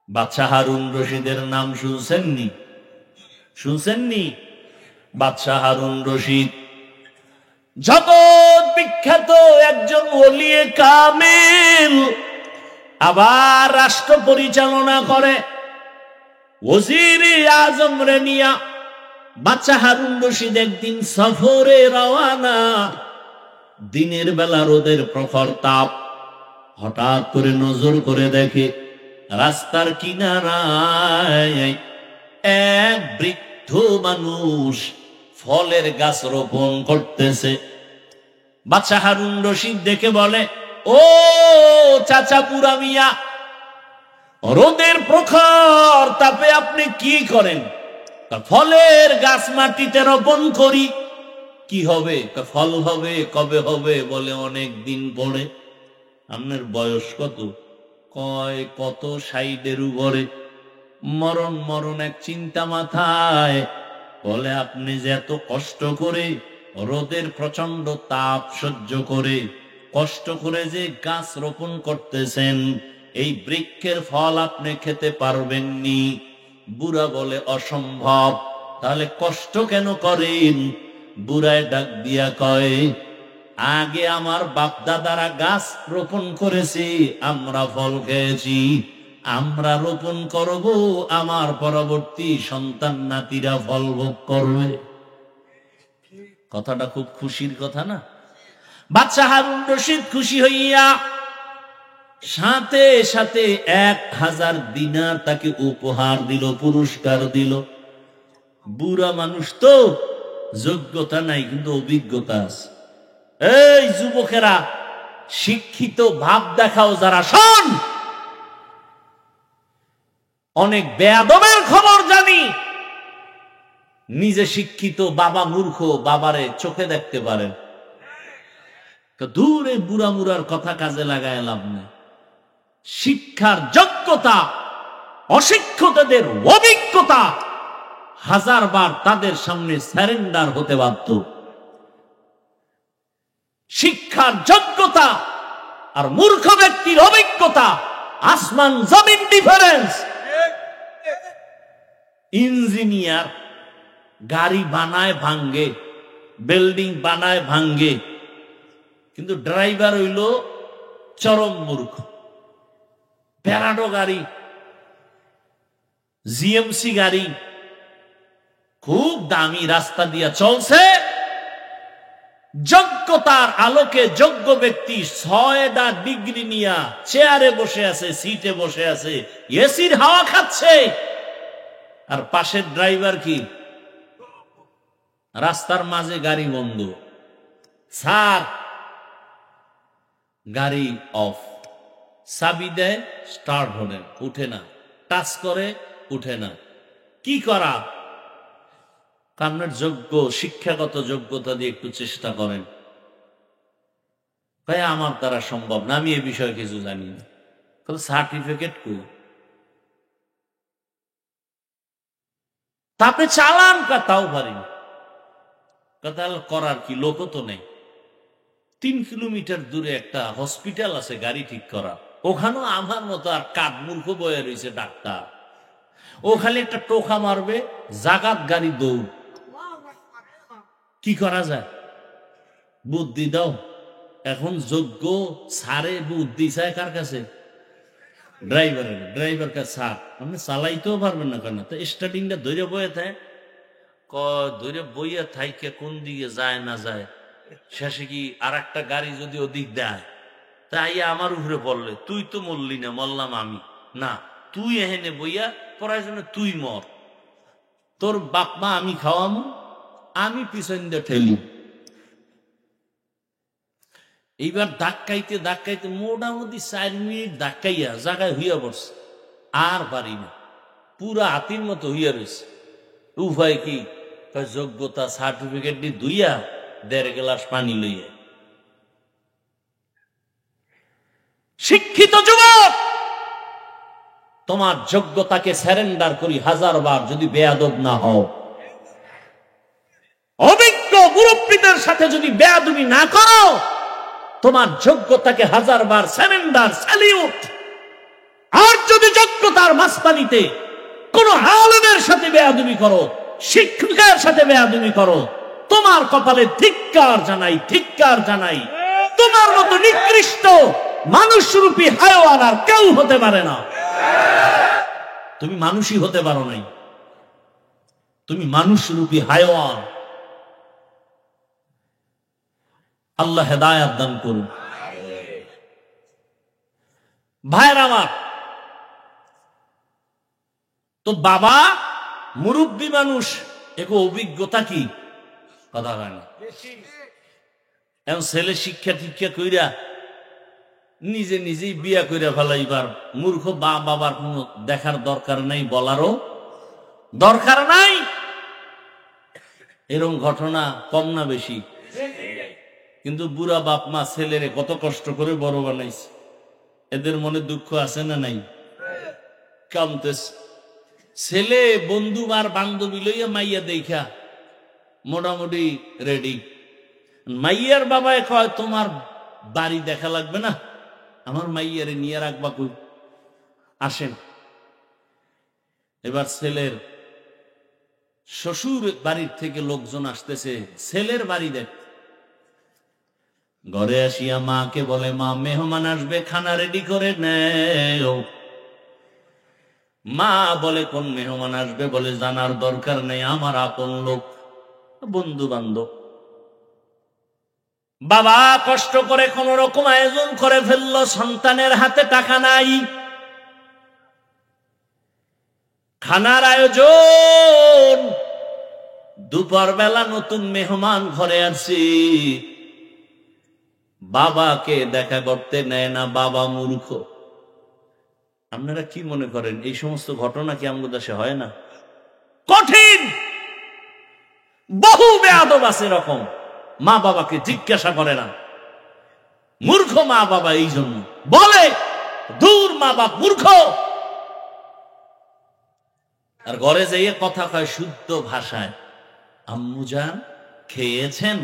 বাদশাহ হারুন রশিদের নাম শুনছেননি? শুনছেননি? বাদশাহ হারুন রশিদ জগৎ বিখ্যাত একজন ওলিয়ে কামেল, আবার রাষ্ট্র পরিচালনা করে। ওজিরে আজম রে নিয়া বাদশাহ হারুন রশিদ একদিন সফরে রওয়ানা। দিনের বেলা রোদের প্রখর তাপ, হঠাৎ করে নজর করে দেখে রাস্তার কিনারায় এক বৃদ্ধ মানুষ ফলের গাছ রোপণ করতেছে। বাদশাহ হারুন রশিদ দেখে বলে, ও চাচা বুড়া মিয়া, রোদের প্রখর তাপে আপনি কি করেন? ফলের গাছ মাটিতে রোপণ করি। কি হবে? ফল হবে। কবে হবে? বলে অনেক দিন পরে। আপনার বয়স কত? কয় কত 60-এর উপরে। মরণ মরণ এক চিন্তা মাথায়। বলে আপনি যে এত কষ্ট করে রোদের প্রচন্ড তাপ সহ্য করে কষ্ট করে যে গাছ রোপণ করতেছেন, এই বৃক্ষের ফল আপনি খেতে পারবেননি। বুড়া বলে অসম্ভব। তাহলে কষ্ট কেন করেন? বুড়ায় ডাক দিয়া কয়, আগে আমার বাপ দাদারা গাছ রোপণ করেছে, আমরা ফল খেয়েছি, আমরা রোপণ করব, আমার পরবর্তী সন্তান নাতিরা ফল ভোগ করবে। কথাটা খুব খুশির কথা না? বাদশাহ হারুন রশিদ খুশি হইয়া সাথে সাথে 1000 দিনার তাকে উপহার দিল, পুরস্কার দিল। বুড়া মানুষ তো, যোগ্যতা নাই কিন্তু অভিজ্ঞতা আছে। এই যুবকেরা, শিক্ষিত ভাব দেখাও যারা, শোন, অনেক বেয়াদবের খবর জানি। নিজে শিক্ষিত, বাবা মূর্খ, বাবারে চোখে দেখতে পারেন। দূরে বুড়া মুড়ার কথা কাজে লাগায় লাভ নেই। শিক্ষার যোগ্যতা, অশিক্ষিতদের অভিজ্ঞতা 1000 বার তাদের সামনে স্যারেন্ডার হতে বাধ্য। শিক্ষার যোগ্যতা আর মূর্খ ব্যক্তির অভিজ্ঞতা আসমান জমিন ডিফারেন্স। ইঞ্জিনিয়ার গাড়ি বানায় ভাঙ্গে, বিল্ডিং বানায় ভাঙ্গে, কিন্তু ড্রাইভার হইল চরম মূর্খ। প্যারাডো গাড়ি, জিএমসি গাড়ি খুব দামি রাস্তা দিয়া চলছে, যোগ্যতার আলোকে যোগ্য ব্যক্তি 6টা ডিগ্রি নিয়া চেয়ারে বসে আছে, সিটে বসে আছে, এসির হাওয়া খাচ্ছে, আর পাশের ড্রাইভার কি রাস্তার মাঝে গাড়ি বন্ধ। স্যার, গাড়ি অফ। চাবি দেয়, স্টার্ট হলে উঠে না, টাচ করে উঠে না। কি করা? আপনার যোগ্য শিক্ষাগত যোগ্যতা দিয়ে একটু চেষ্টা করেন। ভাই আমার দ্বারা সম্ভব না, আমি এ বিষয়ে কিছু জানি না। সার্টিফিকেট কই? তাতে চালান তাও পারি না। তাহলে করার কি? লোকও তো নেই। 3 কিলোমিটার দূরে একটা হসপিটাল আছে গাড়ি ঠিক করা, ওখানেও আমার মতো আর কাঠ মূর্খ বয়ে রয়েছে ডাক্তার। ও খালি একটা টোকা মারবে, জাগাত গাড়ি দৌড়। কি করা যায়? বুদ্ধি দাও। এখন যোগ্য সারে বুদ্ধি চায় কার কাছে? ড্রাইভার কাছে। স্যার আপনি চালাইতেও পারবেন না কেন? তো স্টার্টিংটা ধরে বয়ে থাকে, ধরে বইয়া থাইকে কোন দিকে যায় না যায়, শেষে কি আর একটা গাড়ি যদি ওদিক দেয়, তাই আমার উপরে পড়লে, তুই তো মরলি না, মরলাম আমি। না, তুই এহেনে বইয়া পড়ার জন্য তুই মর, তোর বাপ মা আমি খাওয়ামু, আমি পিছন দিয়ে ঠেলি। এইবার ধাক্কাইতে ধাক্কাইতে মোটামুটি 4 মিনিট ধাক্কাইয়া জায়গায় হইয়া পড়ছে, আর পারি না, পুরা হাতির মতো হইয়া রয়েছে। উপায় কি? যোগ্যতা সার্টিফিকেট দিয়ে ধুইয়া 1.5 গ্লাস পানি লইয়া। শিক্ষিত যুবক, তোমার যোগ্যতাকে স্যারেন্ডার করি 1000 বার, যদি বেয়াদব না হও। অভিজ্ঞ মুরব্বীদের সাথে যদি বেয়াদবি না করো, তোমার যোগ্যতাকে 1000 বার স্যারেন্ডার, স্যালিউট। আর যদি যোগ্যতার মাস্তানিতে কোন আলেমের সাথে বেয়াদবি করো, শিক্ষকের সাথে বেয়াদবি করো, তোমার কপালে ধিক্কার জানাই, ধিক্কার জানাই। তোমার মতো নিকৃষ্ট মানুষরূপী হায়াওয়ান আর কেউ হতে পারে না। তুমি মানুষই হতে পারো নাই, তুমি মানুষরূপী হায়াওয়ান। আল্লাহ হেদায়েত দান করুন। ভাইরা আমার, তো বাবা মুরব্বী মানুষ, এক অভিজ্ঞতা কি কথা হয় না। এখন ছেলে শিক্ষা টিক্ষা কইরা নিজে নিজেই বিয়া কইরা ফেলাইবার মূর্খ বাবার কোনো দেখার দরকার নাই, বলারও দরকার নাই। এরকম ঘটনা কম না বেশি? কিন্তু বুড়া বাপ মা ছেলেরে কত কষ্ট করে বড় বানাইছে, এদের মনে দুঃখ আছে না নাই? কামতেছে। ছেলে বন্ধু আর বান্ধবী লইয়া মাইয়া দেখা মোটামুটি রেডি। মাইয়ার বাবায় কয়, তোমার বাড়ি দেখা লাগবে না, আমার মাইয়ারে নিয়ে রাখবা কই, আসেন। এবার ছেলের শ্বশুর বাড়ির থেকে লোকজন আসতেছে ছেলের বাড়ি দেখ। ঘরে আসিয়া মাকে বলে, মা মেহমান আসবে, খানা রেডি করে নেও। মা বলে, কোন মেহমান আসবে? বলে, জানার দরকার নেই, আমার আপন লোক, বন্ধু বান্ধব। বাবা কষ্ট করে কোন রকম আয়োজন করে ফেললো, সন্তানের হাতে টাকা নাই, খানার আয়োজন। দুপুর বেলা নতুন মেহমান ঘরে আসছে, বাবাকে দেখা করতে নেয় না, বাবা মূর্খ। আপনারা কি মনে করেন এই সমস্ত ঘটনা কি আমাদের দেশে হয় না? কঠিন। বহু বেয়াদব আছে এরকম, মা বাবাকে জিজ্ঞাসা করে না। মূর্খ মা বাবা এই জন্য বলে, দূর মা বাপ মূর্খ। আর ঘরে যেয়ে কথা কয় শুদ্ধ ভাষায়, আম্মু জান খেয়েছেন?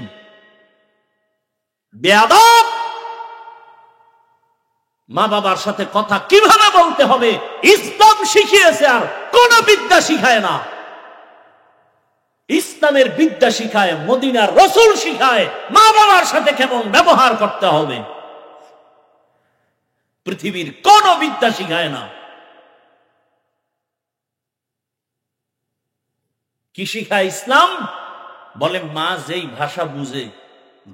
বেয়াদব। মা বাবার সাথে কথা কিভাবে বলতে হবে ইসলাম শিখিয়েছে, আর কোন বিদ্যা শিখায় না। ইসলামের বিদ্যা শিখায়, মদিনার রাসূল শিখায় মা বাবার সাথে কেমন ব্যবহার করতে হবে। পৃথিবীর কোন বিদ্যা শিখায় না। কি শিখায় ইসলাম? বলে, মা যেই ভাষা বুঝে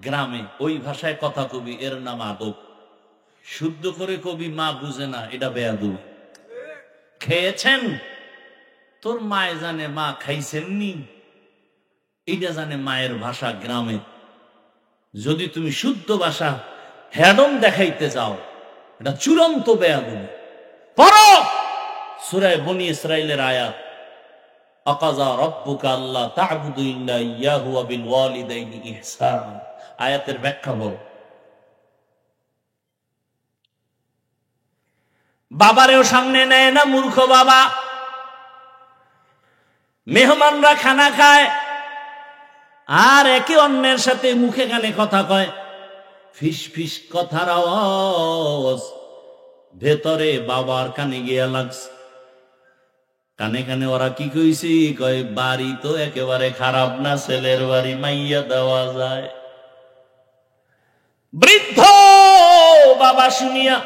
গ্রামে ওই ভাষায় কথা কবি, এর নাম আদব। শুদ্ধ করে কবি মা বুঝে না, এটা বেয়াদব। খেয়েছেন? তোর মায়ে জানে মা খাইছেননি, এটা জানে মায়ের ভাষা গ্রামে। যদি তুমি শুদ্ধ ভাষা হ্যাডম দেখাইতে যাও, এটা চূড়ান্ত বেয়াদব। পড়ো সূরা বনী ইসরাঈলের আয়াত, আকাযা রাব্বুকা আল্লা তা'বুদু ইল্লা ইয়াহু ওয়া বিল ওয়ালিদাইনি ইহসানা। আয়াতের ব্যাখ্যা বল। বাবারেও সামনে নেয় না, মূর্খ বাবা। মেহমানরা খানা খায় আর একে অন্যের সাথে মুখে কানে কথা কয়, ফিস ফিস কথার আওয়াজ। ভেতরে বাবার কানে গিয়া লাগছে। কানে কানে ওরা কি কইছি, কয় বাড়ি তো একেবারে খারাপ না, ছেলের বাড়ি মাইয়া দেওয়া যায়। বৃদ্ধ বাবা শুনিয়া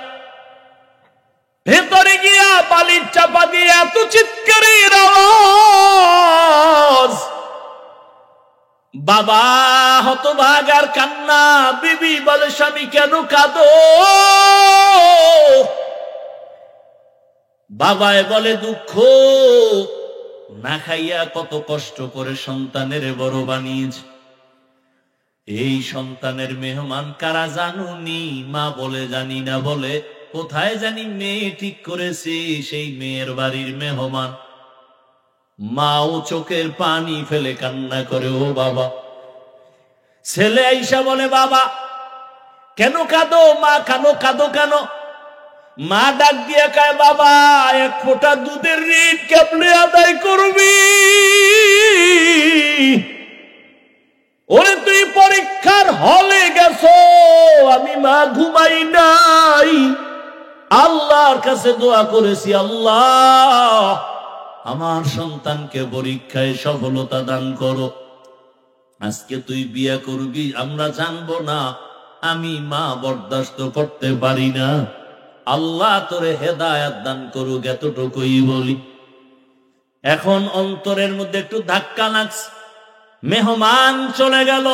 ভেতরে গিয়া বালির চাপা দিয়ে এত চিৎকারের আওয়াজ, বাবা হতভাগার কান্না। বিবি বলে, স্বামী কেন কাঁদো? বাবায় বলে, দুঃখ না খাইয়া কত কষ্ট করে সন্তানের বড় বানিয়েছে, এই সন্তানের মেহমান কারা জানুনি? মা বলে, জানি না। বলে, কোথায় জানি মেয়ে ঠিক করেছে, সেই মেয়ের বাড়ির মেহমান। মাও চোখের পানি ফেলে কান্না করে, ও বাবা। ছেলে আইসা বলে, বাবা কেন কাঁদো? মা কেন কাঁদো কেন? মা ডাক দিয়া কয়, বাবা এক ফোঁটা দুধের ঋণ কেমনে আদায় করবি? ওরে তুই পরীক্ষার হলে গেছো, আমি মা ঘুমাই নাই, আল্লাহর কাছে দোয়া করেছি, আল্লাহ আমার সন্তানকে পরীক্ষায় সফলতা দান করো। আজকে তুই বিয়ে করবি, আমরা জানবো না, আমি মা বরদাস্ত করতে পারি না, আল্লাহ তোরে হেদায়েত দান করুক, এতটুকুই বলি। এখন অন্তরের মধ্যে একটু ধাক্কা লাগছে। মেহমান চলে গেল,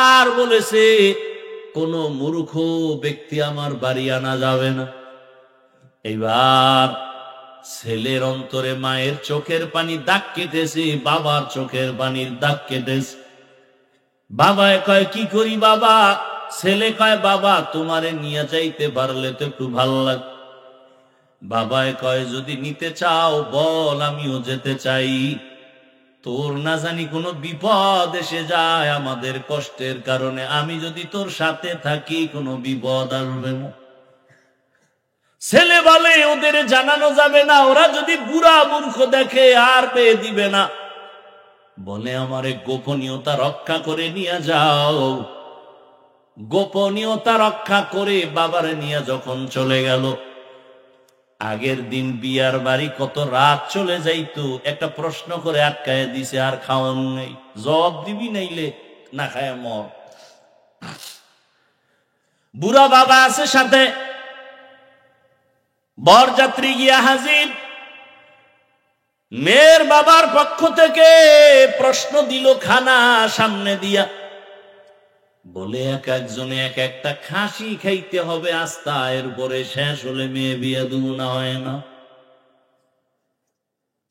আর বলেছে কোন মূর্খ ব্যক্তি আমার বাড়ি আনা যাবে না। এবার ছেলের অন্তরে মায়ের চোখের পানি দাগ কেটেছে, বাবার চোখের পানির দাগ কেটেছে। বাবায় কয়, কি করি বাবা? ছেলে কয়, বাবা তোমারে নিয়ে যাইতে পারলে তো একটু ভালো লাগ। বাবায় কয়, যদি নিতে চাও বল, আমিও যেতে চাই, তোর না জানি কোনো বিপদ এসে যায় আমাদের কষ্টের কারণে, আমি যদি তোর সাথে থাকি কোনো বিপদ আসবে না। ছেলে বলে, ওদের জানানো যাবে না, ওরা যদি বুড়া মূর্খ দেখে আর পেয়ে দিবে না। বলে, আমারে গোপনীয়তা রক্ষা করে নিয়ে যাও। গোপনীয়তা রক্ষা করে বাবারে নিয়ে যখন চলে গেল, আগের দিন বিয়ার বাড়ি কত রাত চলে যাইতো, একটা প্রশ্ন করে আটকায় দিছে, আর খাওয়ান নেই, জবাব দিবি নাইলে না খায় মর। বুড়া বাবা আছে সাথে, বরযাত্রী গিয়া হাজির। মেয়ের বাবার পক্ষ থেকে প্রশ্ন দিল খানা সামনে দিয়া, বলে এক একজনে এক একটা খাসি খাইতে হবে আস্তা, এরপরে শেষ হলে মেয়ে বিয়ে দেব, না হয় না।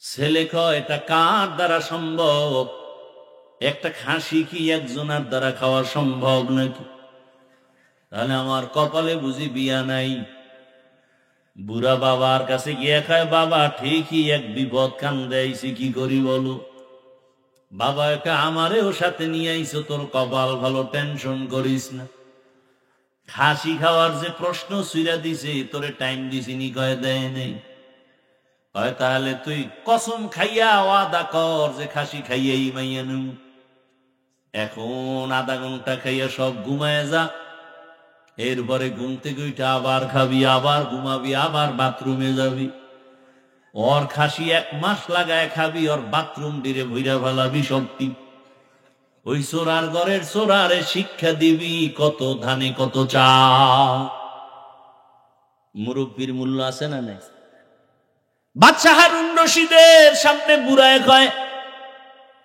ছেলে কয়, এটা কার দ্বারা সম্ভব? একটা খাসি কি একজনের দ্বারা খাওয়া সম্ভব নাকি? তাহলে আমার কপালে বুঝি বিয়া নাই। বুড়া বাবার কাছে গিয়ে কয়, বাবা ঠিকই এক বিপদ কান্দে আইছি, কি করি বলো? বাবা একা, আমারেও সাথে নিয়ে আইছো, তোর কপাল ভালো, টেনশন করিস না। খাসি খাওয়ার যে প্রশ্ন সুইরা দিছে, তোরে টাইম দিছিনি? কয়, দেয় নেই। কয়, তাহলে তুই কসম খাইয়া ওয়াদা কর যে খাসি খাইয়াই মাইয়া নেব। এখন আধা ঘন্টা খাইয়া সব ঘুমায় যা, এরপরে ঘুম থেকে উঠে আবার খাবি, আবার ঘুমাবি, আবার বাথরুমে যাবি। ওর খাসি 1 মাস লাগায় খাবি, ওর বাথরুম দিরে ভইরা ফেলাবি শক্তি। ওই চোরার ঘরের চোরারে শিক্ষা দিবি, কত ধানে কত চা। মুরব্বীর মূল্য আছে না নাই? বাদশাহ হারুন রশিদের সামনে বুড়ায় কয়,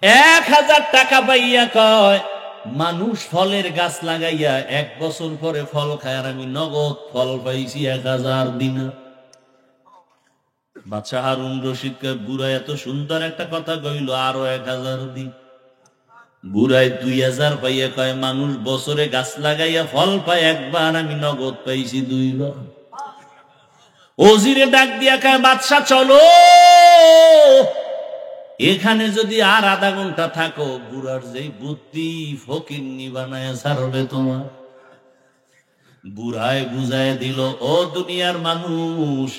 1000 টাকা পাইয়া কয়, মানুষ ফলের গাছ লাগাইয়া 1 বছর পরে ফল খায়, আর আমি নগদ ফল পাইছি 1000 দিনা। বাদশাহ হারুন রশিদ কয়, বুড়া এত সুন্দর একটা কথা কইল, আরো 1000 দিন। বুড়ায় 2000 পাইয়া কয়, মানুষ বছরে গাছ লাগাইয়া ফল পায় একবার, আমি নগদ পাইছি 2 বার। ওজিরে ডাক দিয়া কয়, বাদশাহ চলো, এখানে যদি আর আধা ঘন্টা থাকো, বুড়ার যেই বুদ্ধি ফকিন্নি বানায় ছাড়বে তোমার। বুড়ায় বুঝায় দিল, ও দুনিয়ার মানুষ,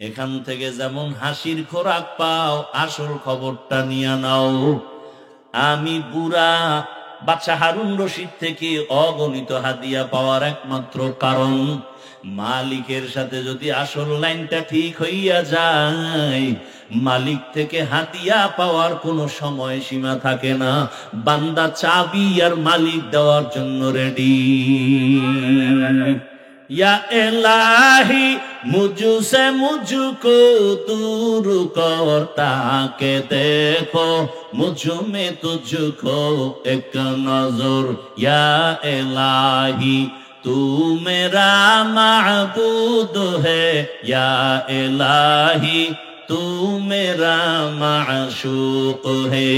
এখান থেকে যেমন হাসির খোরাক পাও, আসল খবরটা নিয়ে নাও। আমি বুড়া, বাদশাহ হারুন রশিদ থেকে অগণিত হাদিয়া পাওয়ার একমাত্র কারণ মালিকের সাথে যদি আসল লাইনটা ঠিক হইয়া যায়, মালিক থেকে হাদিয়া পাওয়ার কোনো সময় সীমা থাকে না। বান্দা চাবি আর মালিক দেওয়ার জন্য রেডি। या इलाही मुझसे मुझको दूर करता के देखो मुझ में तुझको एक नजर। या इलाही तू मेरा माबूद है, या इलाही तू मेरा माशूक है।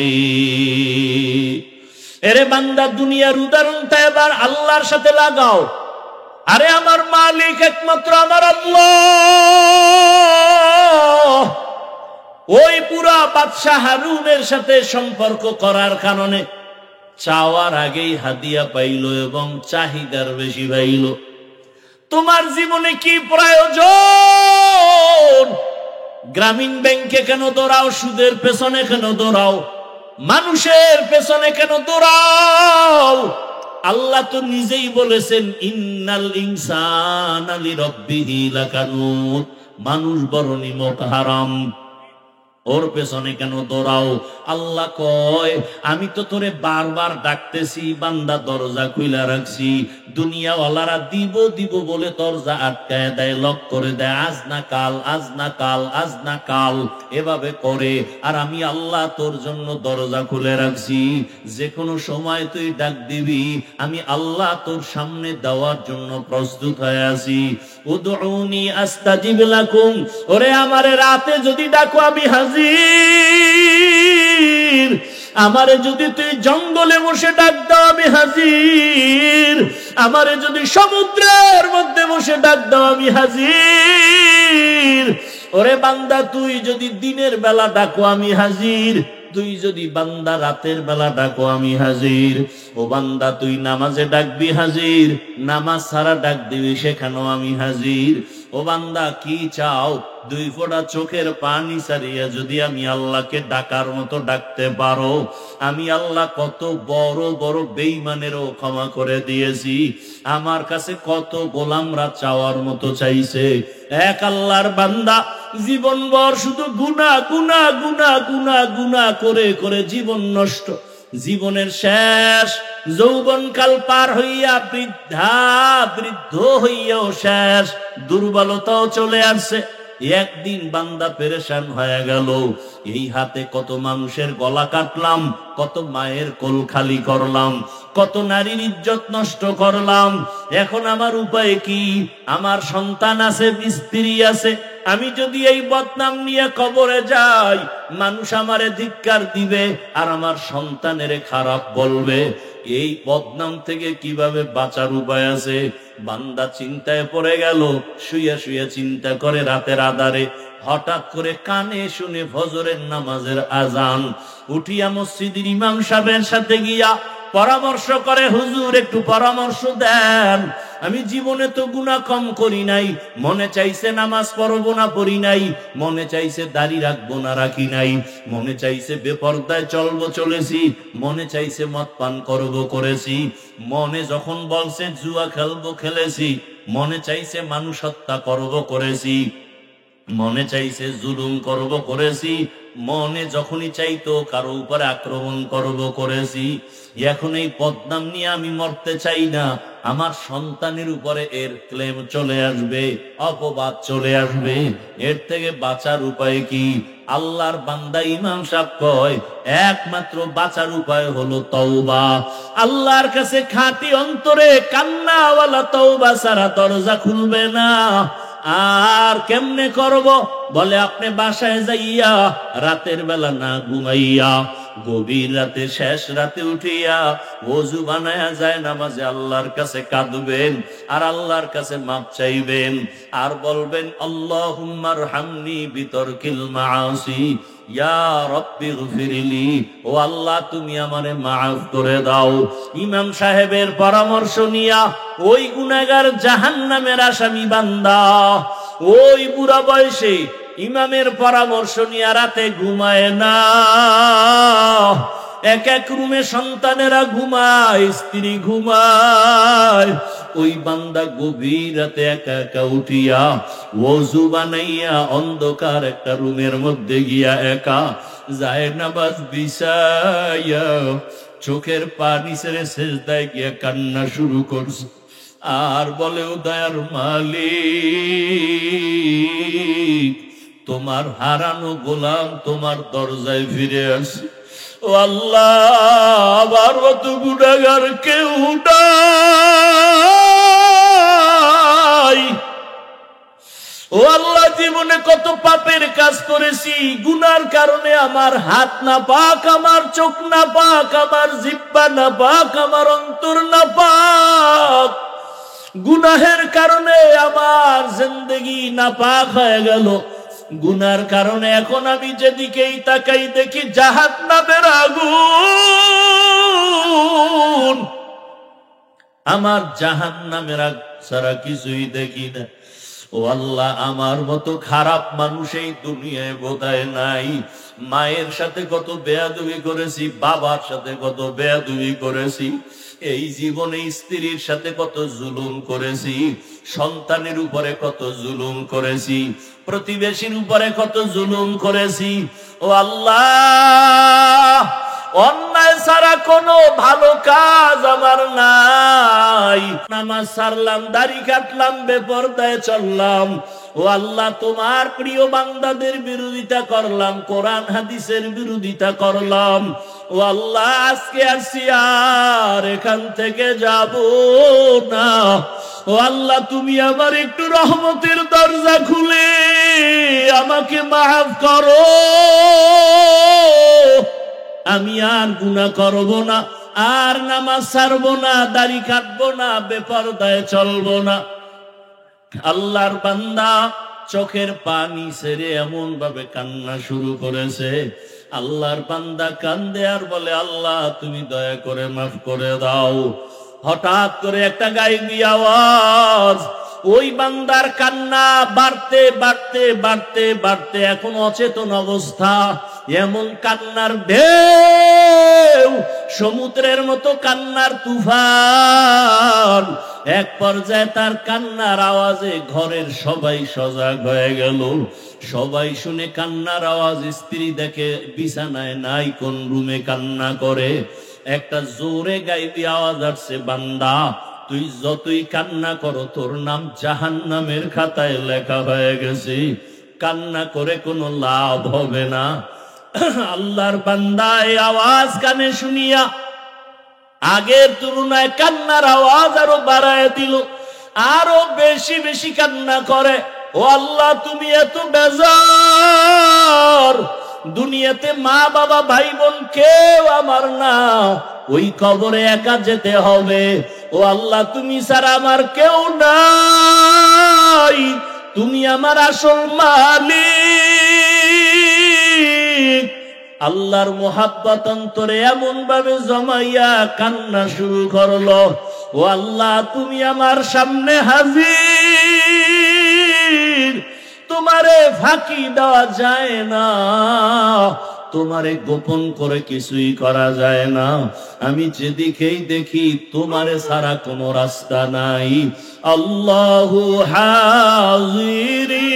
এরে বান্দা, দুনিয়ার উদাহরণটা এবার আল্লাহর সাথে লাগাও। আরে আমার মালিক একমাত্র আমার আল্লাহ। ওই পুরা বাদশাহ হারুনের সাথে সম্পর্ক করার কারণে চাওয়ার আগেই হাদিয়া পাইল এবং চাহিদার বেশি পাইল। তোমার জীবনে কি প্রয়োজন? গ্রামীণ ব্যাংকে কেন দৌড়াও? সুদের পেছনে কেন দৌড়াও? মানুষের পেছনে কেন দৌড়াও? আল্লাহ তো নিজেই বলেছেন, ইন্নাল ইনসানা লিরাব্বিহি লাকানুত। মানুষ বড় নিমক হারাম, ওর পেছনে কেন দৌড়াও? আল্লাহ কয়, আমি তো তোরে বারবার ডাকতেছি, বান্দা দরজা খুইলা রাখছি। দুনিয়াওয়ালারা দিব দিব বলে দরজা আটকায় দেয়, লক করে দেয়, আজ না কাল, আজ না কাল, আজ না কাল এভাবে করে। আর আমি আল্লাহ তোর জন্য দরজা খুলে রাখছি। যে কোনো সময় তুই ডাক দিবি, আমি আল্লাহ তোর সামনে দেওয়ার জন্য প্রস্তুত হয়ে আছি। উদউনি আস্তাজিব লাকুম। ওরে আমারে রাতে যদি ডাকো আমি হাজির। আমারে যদি তুই জঙ্গলে বসে ডাক দাও আমি হাজির। আমারে যদি সমুদ্রের মধ্যে বসে ডাক দাও আমি হাজির। ওরে বান্দা, তুই যদি দিনের বেলা ডাকো আমি হাজির। তুই যদি বান্দা রাতের বেলা ডাকো আমি হাজির। ও বান্দা, তুই নামাজে ডাকবি হাজির, নামাজ ছাড়া ডাক দিবি সেখানেও আমি হাজির। ও বান্দা, কি চাও? দুই ফোঁটা চোখের পানি ছাড়িয়া যদি আমি আল্লাহকে ডাকার মতো ডাকতে পারো, আমি আল্লাহ কত বড় বড় বেঈমানেরও ক্ষমা করে দিয়েছি। আমার কাছে কত গোলামরা চাওয়ার মতো চাইছে। এক আল্লাহর বান্দা জীবনভর শুধু গুনাহ গুনাহ গুনাহ গুনাহ গুনাহ করে করে জীবন নষ্ট। জীবনের শেষ যৌবনকাল পার হইয়া বৃদ্ধ হইয়াও শেষ, দুর্বলতাও চলে আসছে। একদিন বান্দা পেরেশান হয়ে গেল, এই হাতে কত মানুষের গলা কাটলাম, কত মায়ের কোল খালি করলাম, কত নারীর ইজ্জত নষ্ট করলাম। এখন আমার উপায় কি? আমার সন্তান আছে, স্ত্রী আছে। আমি যদি এই বদনাম নিয়ে কবরে যাই, মানুষ আমারে ধিক্কার দিবে আর আমার সন্তানের খারাপ বলবে। এই বদনাম থেকে কিভাবে বাঁচার উপায় আছে? বান্দা চিন্তায় পড়ে গেল। শুয়ে শুয়ে চিন্তা করে রাতের আধারে হঠাৎ করে কানে শুনে ফজরের নামাজের আজান। উঠিয়া মসজিদের ইমাম সাহেবের সাথে গিয়া পরামর্শ করে, হুজুর একটু পরামর্শ দেন। আমি জীবনে তো গুনাহ কম করি নাই, মনে চাইছে নামাজ পড়বো না পড়ি নাই, মনে চাইছে দাড়ি রাখবো না রাখি নাই, মনে চাইছে বেপরদায় চলবো চলেছি, মনে চাইছে মদ পান করবো করেছি, মনে যখন বলছে জুয়া খেলবো খেলেছি, মনে চাইছে মানুষ হত্যা করবো করেছি, মনে চাইছে জুলুম করব করেছি, মনে যখনই চাইতো কারো উপরে আক্রমণ করব করেছি। এখন এই বদনাম নিয়ে আমি মরতে চাই না। আমার সন্তানের উপরে এর ক্লেম চলে আসবে, অপবাদ চলে আসবে। এর থেকে বাঁচার উপায় কি? আল্লাহর বান্দা ইমাম সাহেব কয়, একমাত্র বাঁচার উপায় হলো তওবা। আল্লাহর কাছে খাঁটি অন্তরে কান্নাওয়ালা তওবা ছাড়া দরজা খুলবে না। আর কেমনে করব? বলে আপনি বাসায় যাইয়া রাতের বেলা না ঘুমাইয়া গভীর রাতে শেষ রাতে উঠিয়া ওযু বানায়া যায় নামাজে আল্লাহর কাছে কাঁদবেন আর আল্লাহর কাছে মাপ চাইবেন আর বলবেন, আল্লাহুম্মা আরহামনি বিতরকিল মাআসি, ইয়া রাব্বি গফিরলি। ও আল্লাহ, তুমি আমারে মাফ করে দাও। ইমাম সাহেবের পরামর্শ নিয়া ওই গুনাহগার জাহান্নামের আসামি বান্দা ওই বুড়া বয়সে ইমামের পরামর্শ নিয়ে রাতে ঘুমায় না। এক এক রুমে সন্তানেরা ঘুমায়, স্ত্রী ঘুমায়। ওই বান্দা গভীর রাতে একা একা উঠিয়া ওযু বানাইয়া অন্ধকার একটা রুমের মধ্যে গিয়া একা যায় নামাজ বিছাইয়া চোখের পানি ছেড়ে সেজদায় গিয়া কান্না শুরু করছে। আর বলে, ও দয়ার মালিক, তোমার হারানো গোলাম তোমার দরজায় ফিরে আসে। ও আল্লাহ, আবার মতো গুনাহগার কেউ নাই। ও আল্লাহ, জীবনে কত পাপের কাজ করেছি, গুনার কারণে আমার হাত না পাক, আমার চোখ না পাক, আমার জিহ্বা না পাক, আমার অন্তর না পাক। গুনাহের কারণে আমার জিন্দেগি নাপাক হয়ে গেল। গুনার কারণে এখন আমি যেদিকেই তাকাই দেখি জাহান্নামের আগুন। আমার জাহান্নামের আগুন ছাড়া কিছুই দেখি না। ও আল্লাহ, আমার মতো খারাপ মানুষ এই দুনিয়ায় বোধহয় নাই। মায়ের সাথে কত বেয়াদবি করেছি, বাবার সাথে কত বেয়াদবি করেছি, এই জীবনে স্ত্রীর সাথে কত জুলুম করেছি, সন্তানের উপরে কত জুলুম করেছি, প্রতিবেশীর উপরে কত জুলুম করেছি। ও আল্লাহ, অন্যায় ছাড়া কোনো ভালো কাজ আমার নাই। নামাজ ছাড়লাম, দাড়ি কাটলাম, বেপরদায় চললাম। ও আল্লাহ, তোমার প্রিয় বান্দাদের বিরোধিতা করলাম, কোরআন হাদিসের বিরোধিতা করলাম। ও আল্লাহ, আজকে আসছি, আর এখান থেকে যাব না। ও আল্লাহ, তুমি আমার একটু রহমতের দরজা খুলে আমাকে মাফ করো। আমি আর গুনাহ করব না, আর নামাজ ছাড়বো না, দাড়ি কাটবো না, বেপরদায় চলবো না। আল্লাহর বান্দা চোখের পানি ছেড়ে এমন ভাবে কান্না শুরু করেছে। আল্লাহর বান্দা কান্দে আর বলে, আল্লাহ তুমি দয়া করে মাফ করে দাও। হঠাৎ করে একটা গায়েবী আওয়াজ, ওই বান্দার কান্না বাড়তে বাড়তে বাড়তে বাড়তে এখন অচেতন অবস্থা। এমন কান্নার ঢেউ, সমুদ্রের মতো কান্নার তুফান। এক পর্যায়ে তার কান্নার আওয়াজে ঘরের সবাই সজাগ হয়ে গেল। সবাই শুনে কান্নার আওয়াজ, স্ত্রী দেখে বিছানায় নাই, কোন রুমে কান্না করে। একটা জোরে গাইবি আওয়াজ আসছে, বান্দা তুই যতই কান্না করো তোর নাম জাহান্নামের খাতায় লেখা হয়ে গেছে, কান্না করে কোনো লাভ হবে না। আল্লাহর বান্দা এই আওয়াজ কানে শুনিয়া আগের তুলনায় কান্নার আওয়াজ আরো বাড়ায় দিল, আরো বেশি বেশি কান্না করে। ও আল্লাহ, তুমি এত বেজার, দুনিয়াতে মা বাবা ভাই বোন কেউ আমার না, ওই কবরে একা যেতে হবে। ও আল্লাহ, তুমি ছাড়া আমার কেউ নাই, তুমি আমার আসল মালিক। আল্লাহর মোহাব্বত অন্তরে এমন ভাবে জমাইয়া কান্না শুরু করলো। ও আল্লাহ, তুমি আমার সামনে হাজির, তোমারে ফাঁকি দেওয়া যায় না, তোমারে গোপন করে কিছুই করা যায় না। আমি যেদিকেই দেখি তোমারে ছাড়া কোনো রাস্তা নাই। আল্লাহু হাজিরি,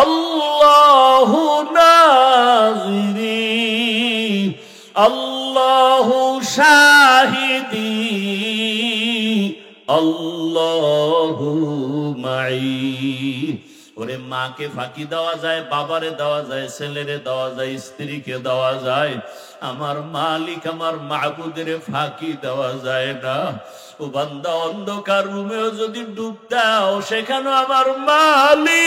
আল্লাহু নাজিরি, আল্লাহু শাহিদি, আল্লাহু মাই। ওরে মাকে ফাঁকি দেওয়া যায়, বাবারে দেওয়া যায়, ছেলেরে দেওয়া যায়, স্ত্রীকে দেওয়া যায়, আমার মালিক আমার মাহবুদের ফাঁকি দেওয়া যায় না। ও বান্দা, অন্ধকার রুমেও যদি ডুব দাও সেখানেও আমার মালিক,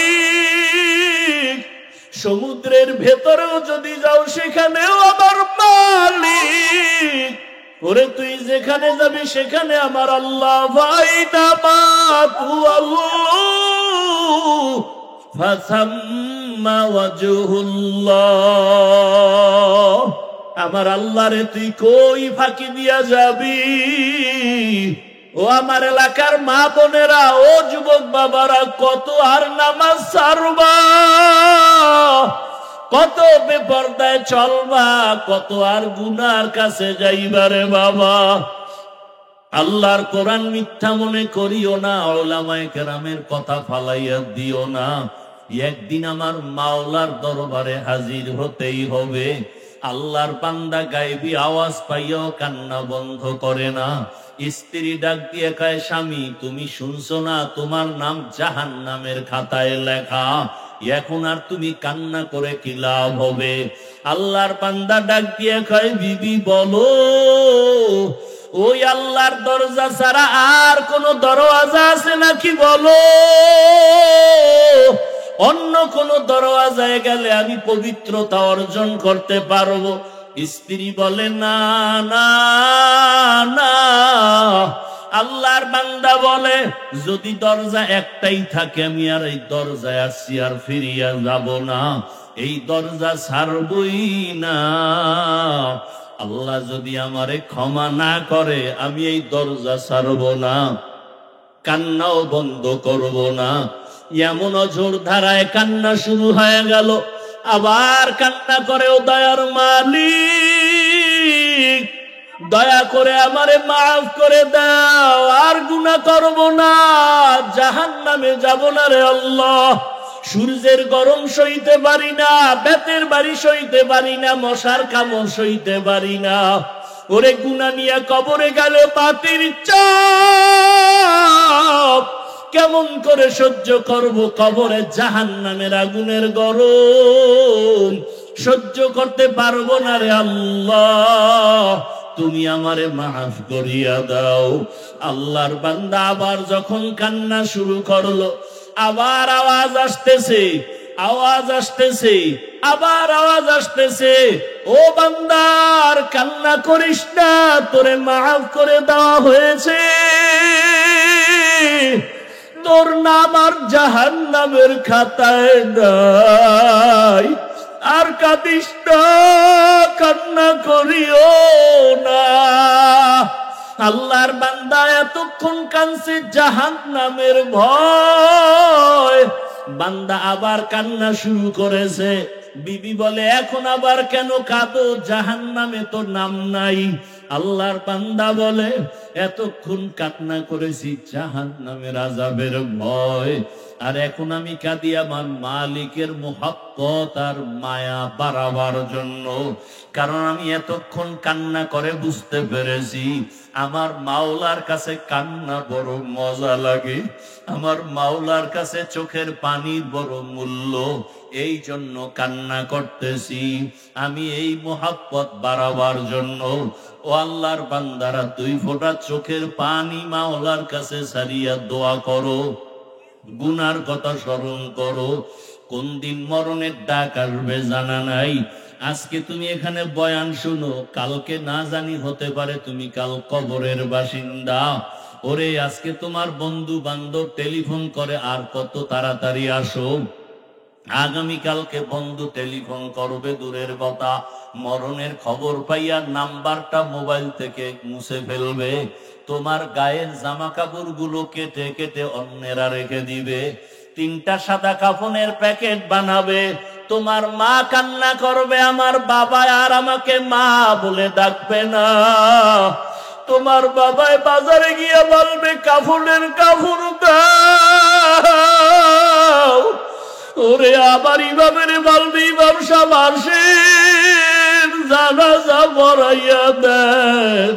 সমুদ্রের ভেতরেও যদি যাও সেখানেও আমার মালিক। ওরে তুই যেখানে যাবি সেখানে আমার আল্লাহ। ফাইদা মাতু আল্লাহ ফাসাম্মা ওয়াজহুল্লাহ। আমার আল্লাহ রে তুই কই ফাঁকি দিয়া যাবি? ও আমার এলাকার মা বোনেরা, ও যুবক বাবারা, কত আর নামাজ ছাড়বা, কত বেপরদায় চলবা, কত আর গুনার কাছে যাইবারে বাবা। আল্লাহর কোরআন মিথ্যা মনে করিও না, উলামায়ে কেরামের কথা ফালাইয়া দিও না। একদিন আমার মাওলার দরবারে হাজির হতেই হবে। আল্লাহর বান্দা গায়েবী আওয়াজ পাইয়াও কান্না বন্ধ করে না। স্ত্রী ডাক দিয়ে কয়, স্বামী তুমি শুনছো না তোমার নাম জাহান্নামের খাতায় লেখা, এখন আর তুমি কান্না করে কি লাভ হবে? আল্লাহর বান্দা ডাক দিয়ে কয়, বিবি বলো, ওই আল্লাহর দরজা ছাড়া আর কোন দরওয়াজা আছে নাকি বলো, অন্য কোন দরওয়াজায় গেলে আমি পবিত্রতা অর্জন করতে পারবো? স্ত্রী বলে, না না না। আল্লাহর বান্দা বলে, যদি দরজা একটাই থাকে আমি আর এই দরজায় আসছি আর ফিরিয়া যাব না, এই দরজা ছাড়বই না। আল্লাহ যদি আমারে ক্ষমা না করে আমি এই দরজা ছাড়ব না, কান্নাও বন্ধ করব না। এমন জোর ধারায় কান্না শুরু হয়ে গেল। আবার কান্না করে, ও দয়ার মালিক দয়া করে আমারে মাফ করে দাও, আর গুনাহ করব না, জাহান্নামে যাব না রে আল্লাহ। সূর্যের গরম সইতে পারি না, বেতের বাড়ি সইতে পারি না, মশার কামড় সইতে পারি না। ওরে গুনাহ নিয়ে কবরে গেলে পাতির চাপ কেমন করে সহ্য করব? কবরে জাহান্নামের আগুনের গরম সহ্য করতে পারবো না রে আল্লাহ, তুমি আমারে মাফ করিয়া দাও। আল্লাহর বান্দা আবার যখন কান্না শুরু করলো, আবার আওয়াজ আসতেছে, আওয়াজ আসতেছে, আবার আওয়াজ আসতেছে, ও বান্দার কান্না করিস না, তোরে মাফ করে দেওয়া হয়েছে, তোর নাম আর জাহান্নামের খাতায় নাই, আর কাঁদিস না, কান্না করিও না। আল্লাহর বান্দা এতক্ষণ কাঁদছে জাহান্নামের ভয়, বান্দা আবার কান্না শুরু করেছে। বিবি বলে, এখন আবার কেন কাঁদো? জাহান্নামে তো নাম নাই। আল্লাহর বান্দা বলে, এতক্ষণ কান্না করেছি জাহান্নামের আযাবের ভয়, আর এখন আমি কাঁদি আমার মালিকের মুহাব্বত আর মায়া বাড়াবার জন্য। কারণ আমি এতক্ষণ কান্না করে বুঝতে পেরেছি আমার মাওলার কাছে কান্না বড় মজা লাগে, আমার মাওলার কাছে চোখের পানির বড় মূল্য, এই জন্য কান্না করতেছি আমি এই মুহাব্বত বাড়াবার জন্য। ও আল্লাহর বান্দারা, 2 ফোঁটা চোখের পানি মাওলার কাছে ছাড়িয়া দোয়া করো, গুনার কথা স্মরণ করো। কোন দিন মরণের ডাক আসবে জানা নাই। আজকে তুমি এখানে বয়ান শুনো, কালকে না জানি হতে পারে তুমি কাল কবরের বাসিন্দা। ওরে আজকে তোমার বন্ধু বান্ধব টেলিফোন করে, আর কত তাড়াতাড়ি আসো। আগামীকালকে বন্ধু টেলিফোন করবে দূরের কথা, মরণের খবর পাইয়া নাম্বারটা মোবাইল থেকে মুছে ফেলবে। তোমার গায়ের জামা কাপড় গুলো কেটে কেটে অন্যেরা রেখে দিবে। 3টা সাদা কাফনের প্যাকেট বানাবে। তোমার মা কান্না করবে, আমার বাবা আর আমাকে মা বলে ডাকবে না। তোমার বাবাই বাজারে গিয়ে বলবে, কাফনের কাফন দাও। ওরে আবার ইমামের বলবে, ইমাম সাহেব আসেন, জানাজা পড়াইয়া দেন।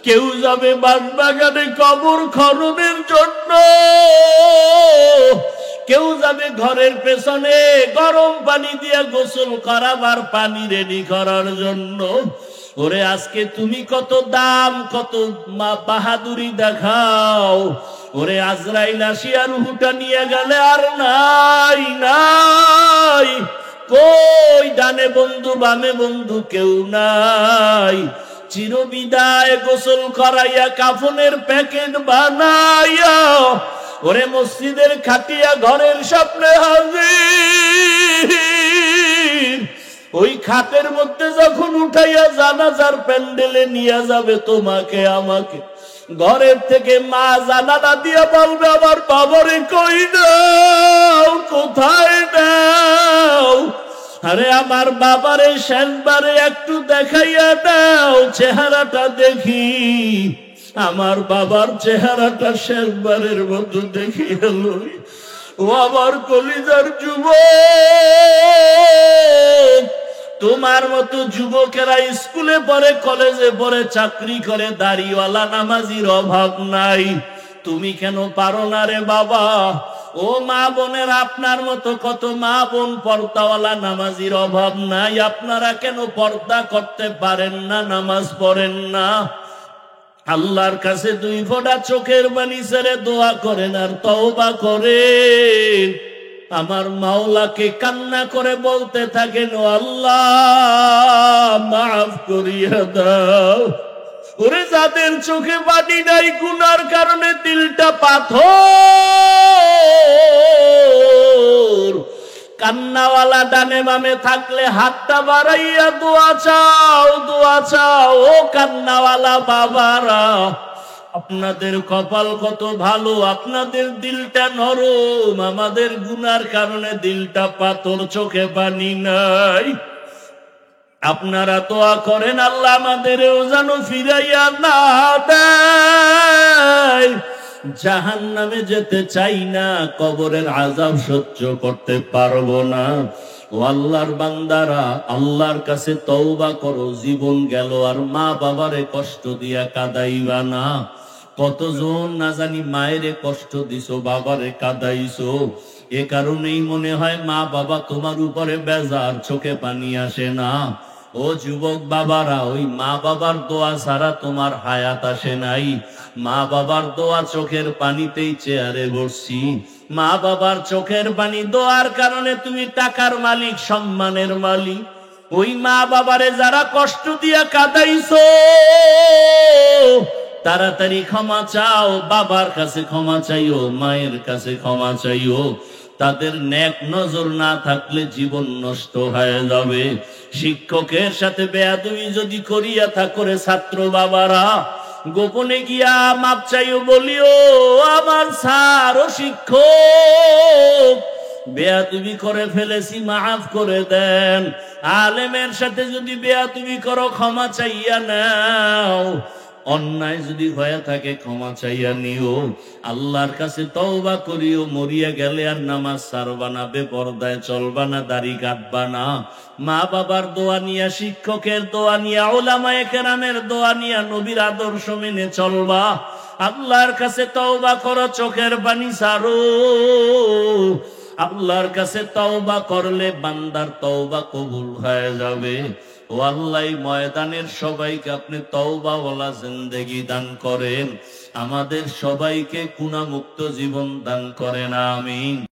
কেউ যাবে বাঁশবাগানে কবর খননের জন্য, কেউ যাবে ঘরের পেছনে গরম পানি দিয়ে গোসল করাবার পানি রেডি করার জন্য। ওরে আজকে তুমি কত দাম, কত বাহাদুরি দেখাও। ওরে আজরাইল আসিয়া রূহটা নিয়ে গেলে আর নাই নাই, কই ডানে বন্ধু বামে বন্ধু কেউ নাই। চিরবিদায় গোসল করাইয়া কাফনের প্যাকেট বানাইয়া ওরে মসজিদের খাটিয়া ঘরের স্বপ্নে হাজির। ওই খাটের মধ্যে যখন উঠাইয়া জানাজার প্যান্ডেলে নিয়ে যাবে তোমাকে আমাকে, ঘরের থেকে মা জানালা দিয়া বলবে, আমার বাবারে কই নাও, কোথায় নাও? আরে আমার বাবারে শেষবারে একটু দেখাইয়া দাও, চেহারাটা দেখি। আমার বাবার চেহারাটা শেষবারের মতো দেখিয়া লই। ও আমার কলিজার যুবক, তোমার মতো যুবকেরা স্কুলে পড়ে, কলেজে পড়ে, চাকরি করে, দাড়িওয়ালা নামাজির অভাব নাই। তুমি কেন পারো না রে বাবা? ও মা বোনের, আপনার মতো কত মা বোন পর্দাওয়ালা নামাজির অভাব নাই। আপনারা কেন পর্দা করতে পারেন না, নামাজ পড়েন না? আল্লাহর কাছে 2 ফোঁটা চোখের পানি ছেড়ে দোয়া করেন আর তওবা করেন। আমার মাওলাকে কান্না করে বলতে থাকেন, ও আল্লাহ মাফ করিয়া দাও। ওরে যাদের চোখে পানি নাই, গুনার কারণে দিলটা পাথর, কান্নাওয়ালা ডানে বামে থাকলে হাতটা বাড়াইয়া দোয়া চাও, দোয়া চাও। ও কান্নাওয়ালা বাবারা, আপনাদের কপাল কত ভালো, আপনাদের দিলটা নরম। আমাদের গুনার কারণে দিলটা পাথর, চোখে পানি নাই। আপনারা দোয়া করেন আল্লাহ আমাদেরও যেন ফিরাইয়া না দেয়। জাহান্নামে যেতে চাই না, কবরের আযাব সহ্য করতে পারবো না। ও আল্লাহর বান্দারা, আল্লাহর কাছে তওবা করো। জীবন গেল আর মা বাবারে কষ্ট দিয়া কাঁদাইবা না। কতজন না জানি মায়েরে কষ্ট দিছো, বাবারে কাঁদাইছো। এ কারণেই মনে হয় মা বাবা তোমার উপরে বেজার, চোখে পানি আসে না। ও যুবক বাবারা, ওই মা বাবার দোয়া ছাড়া তোমার হায়াত আসে নাই। মা বাবার দোয়া চোখের পানিতেই চেয়ারে বসছি। মা বাবার চোখের পানি দোয়ার কারণে তুমি টাকার মালিক, সম্মানের মালিক। ওই মা বাবারে যারা কষ্ট দিয়া কাঁদাইছো, তাড়াতাড়ি ক্ষমা চাও। বাবার কাছে ক্ষমা চাইও, মায়ের কাছে ক্ষমা চাইও। তাদের নেক নজর না থাকলে জীবন নষ্ট হয়ে যাবে। শিক্ষকের সাথে বেয়াদবি যদি করিয়া থাকরে ছাত্র বাবারা, গোপনে গিয়া মাপ চাইও, বলিও আমার স্যার ও শিক্ষক, বেয়াদবি করে ফেলেছি, মাফ করে দেন। আলেমের সাথে যদি বেয়াদবি করো, ক্ষমা চাইয়া নাও। অন্যায় যদি হয়ে থাকে, ক্ষমা চাইয়া নিও। আল্লাহর কাছে তওবা করিও। মরিয়া গেলে আর নামাজ ছাড়বা না, বেপরদায় চলবা না, দাড়ি কাটবা না। মা বাবার দোয়া নিয়া, শিক্ষকের দোয়া নিয়া, উলামায়ে কেরামের দোয়া নিয়া, নবীর আদর্শ মেনে চলবা। আল্লাহর কাছে তওবা করো, চোখের পানি ছাড়ো। আল্লাহর কাছে তওবা করলে বান্দার তওবা কবুল হয়ে যাবে। ও আল্লাহ, ময়দানের সবাইকে আপনি তওবাওয়ালা জিন্দেগি দান করেন। আমাদের সবাইকে গুনাহমুক্ত জীবন দান করেন, আমিন।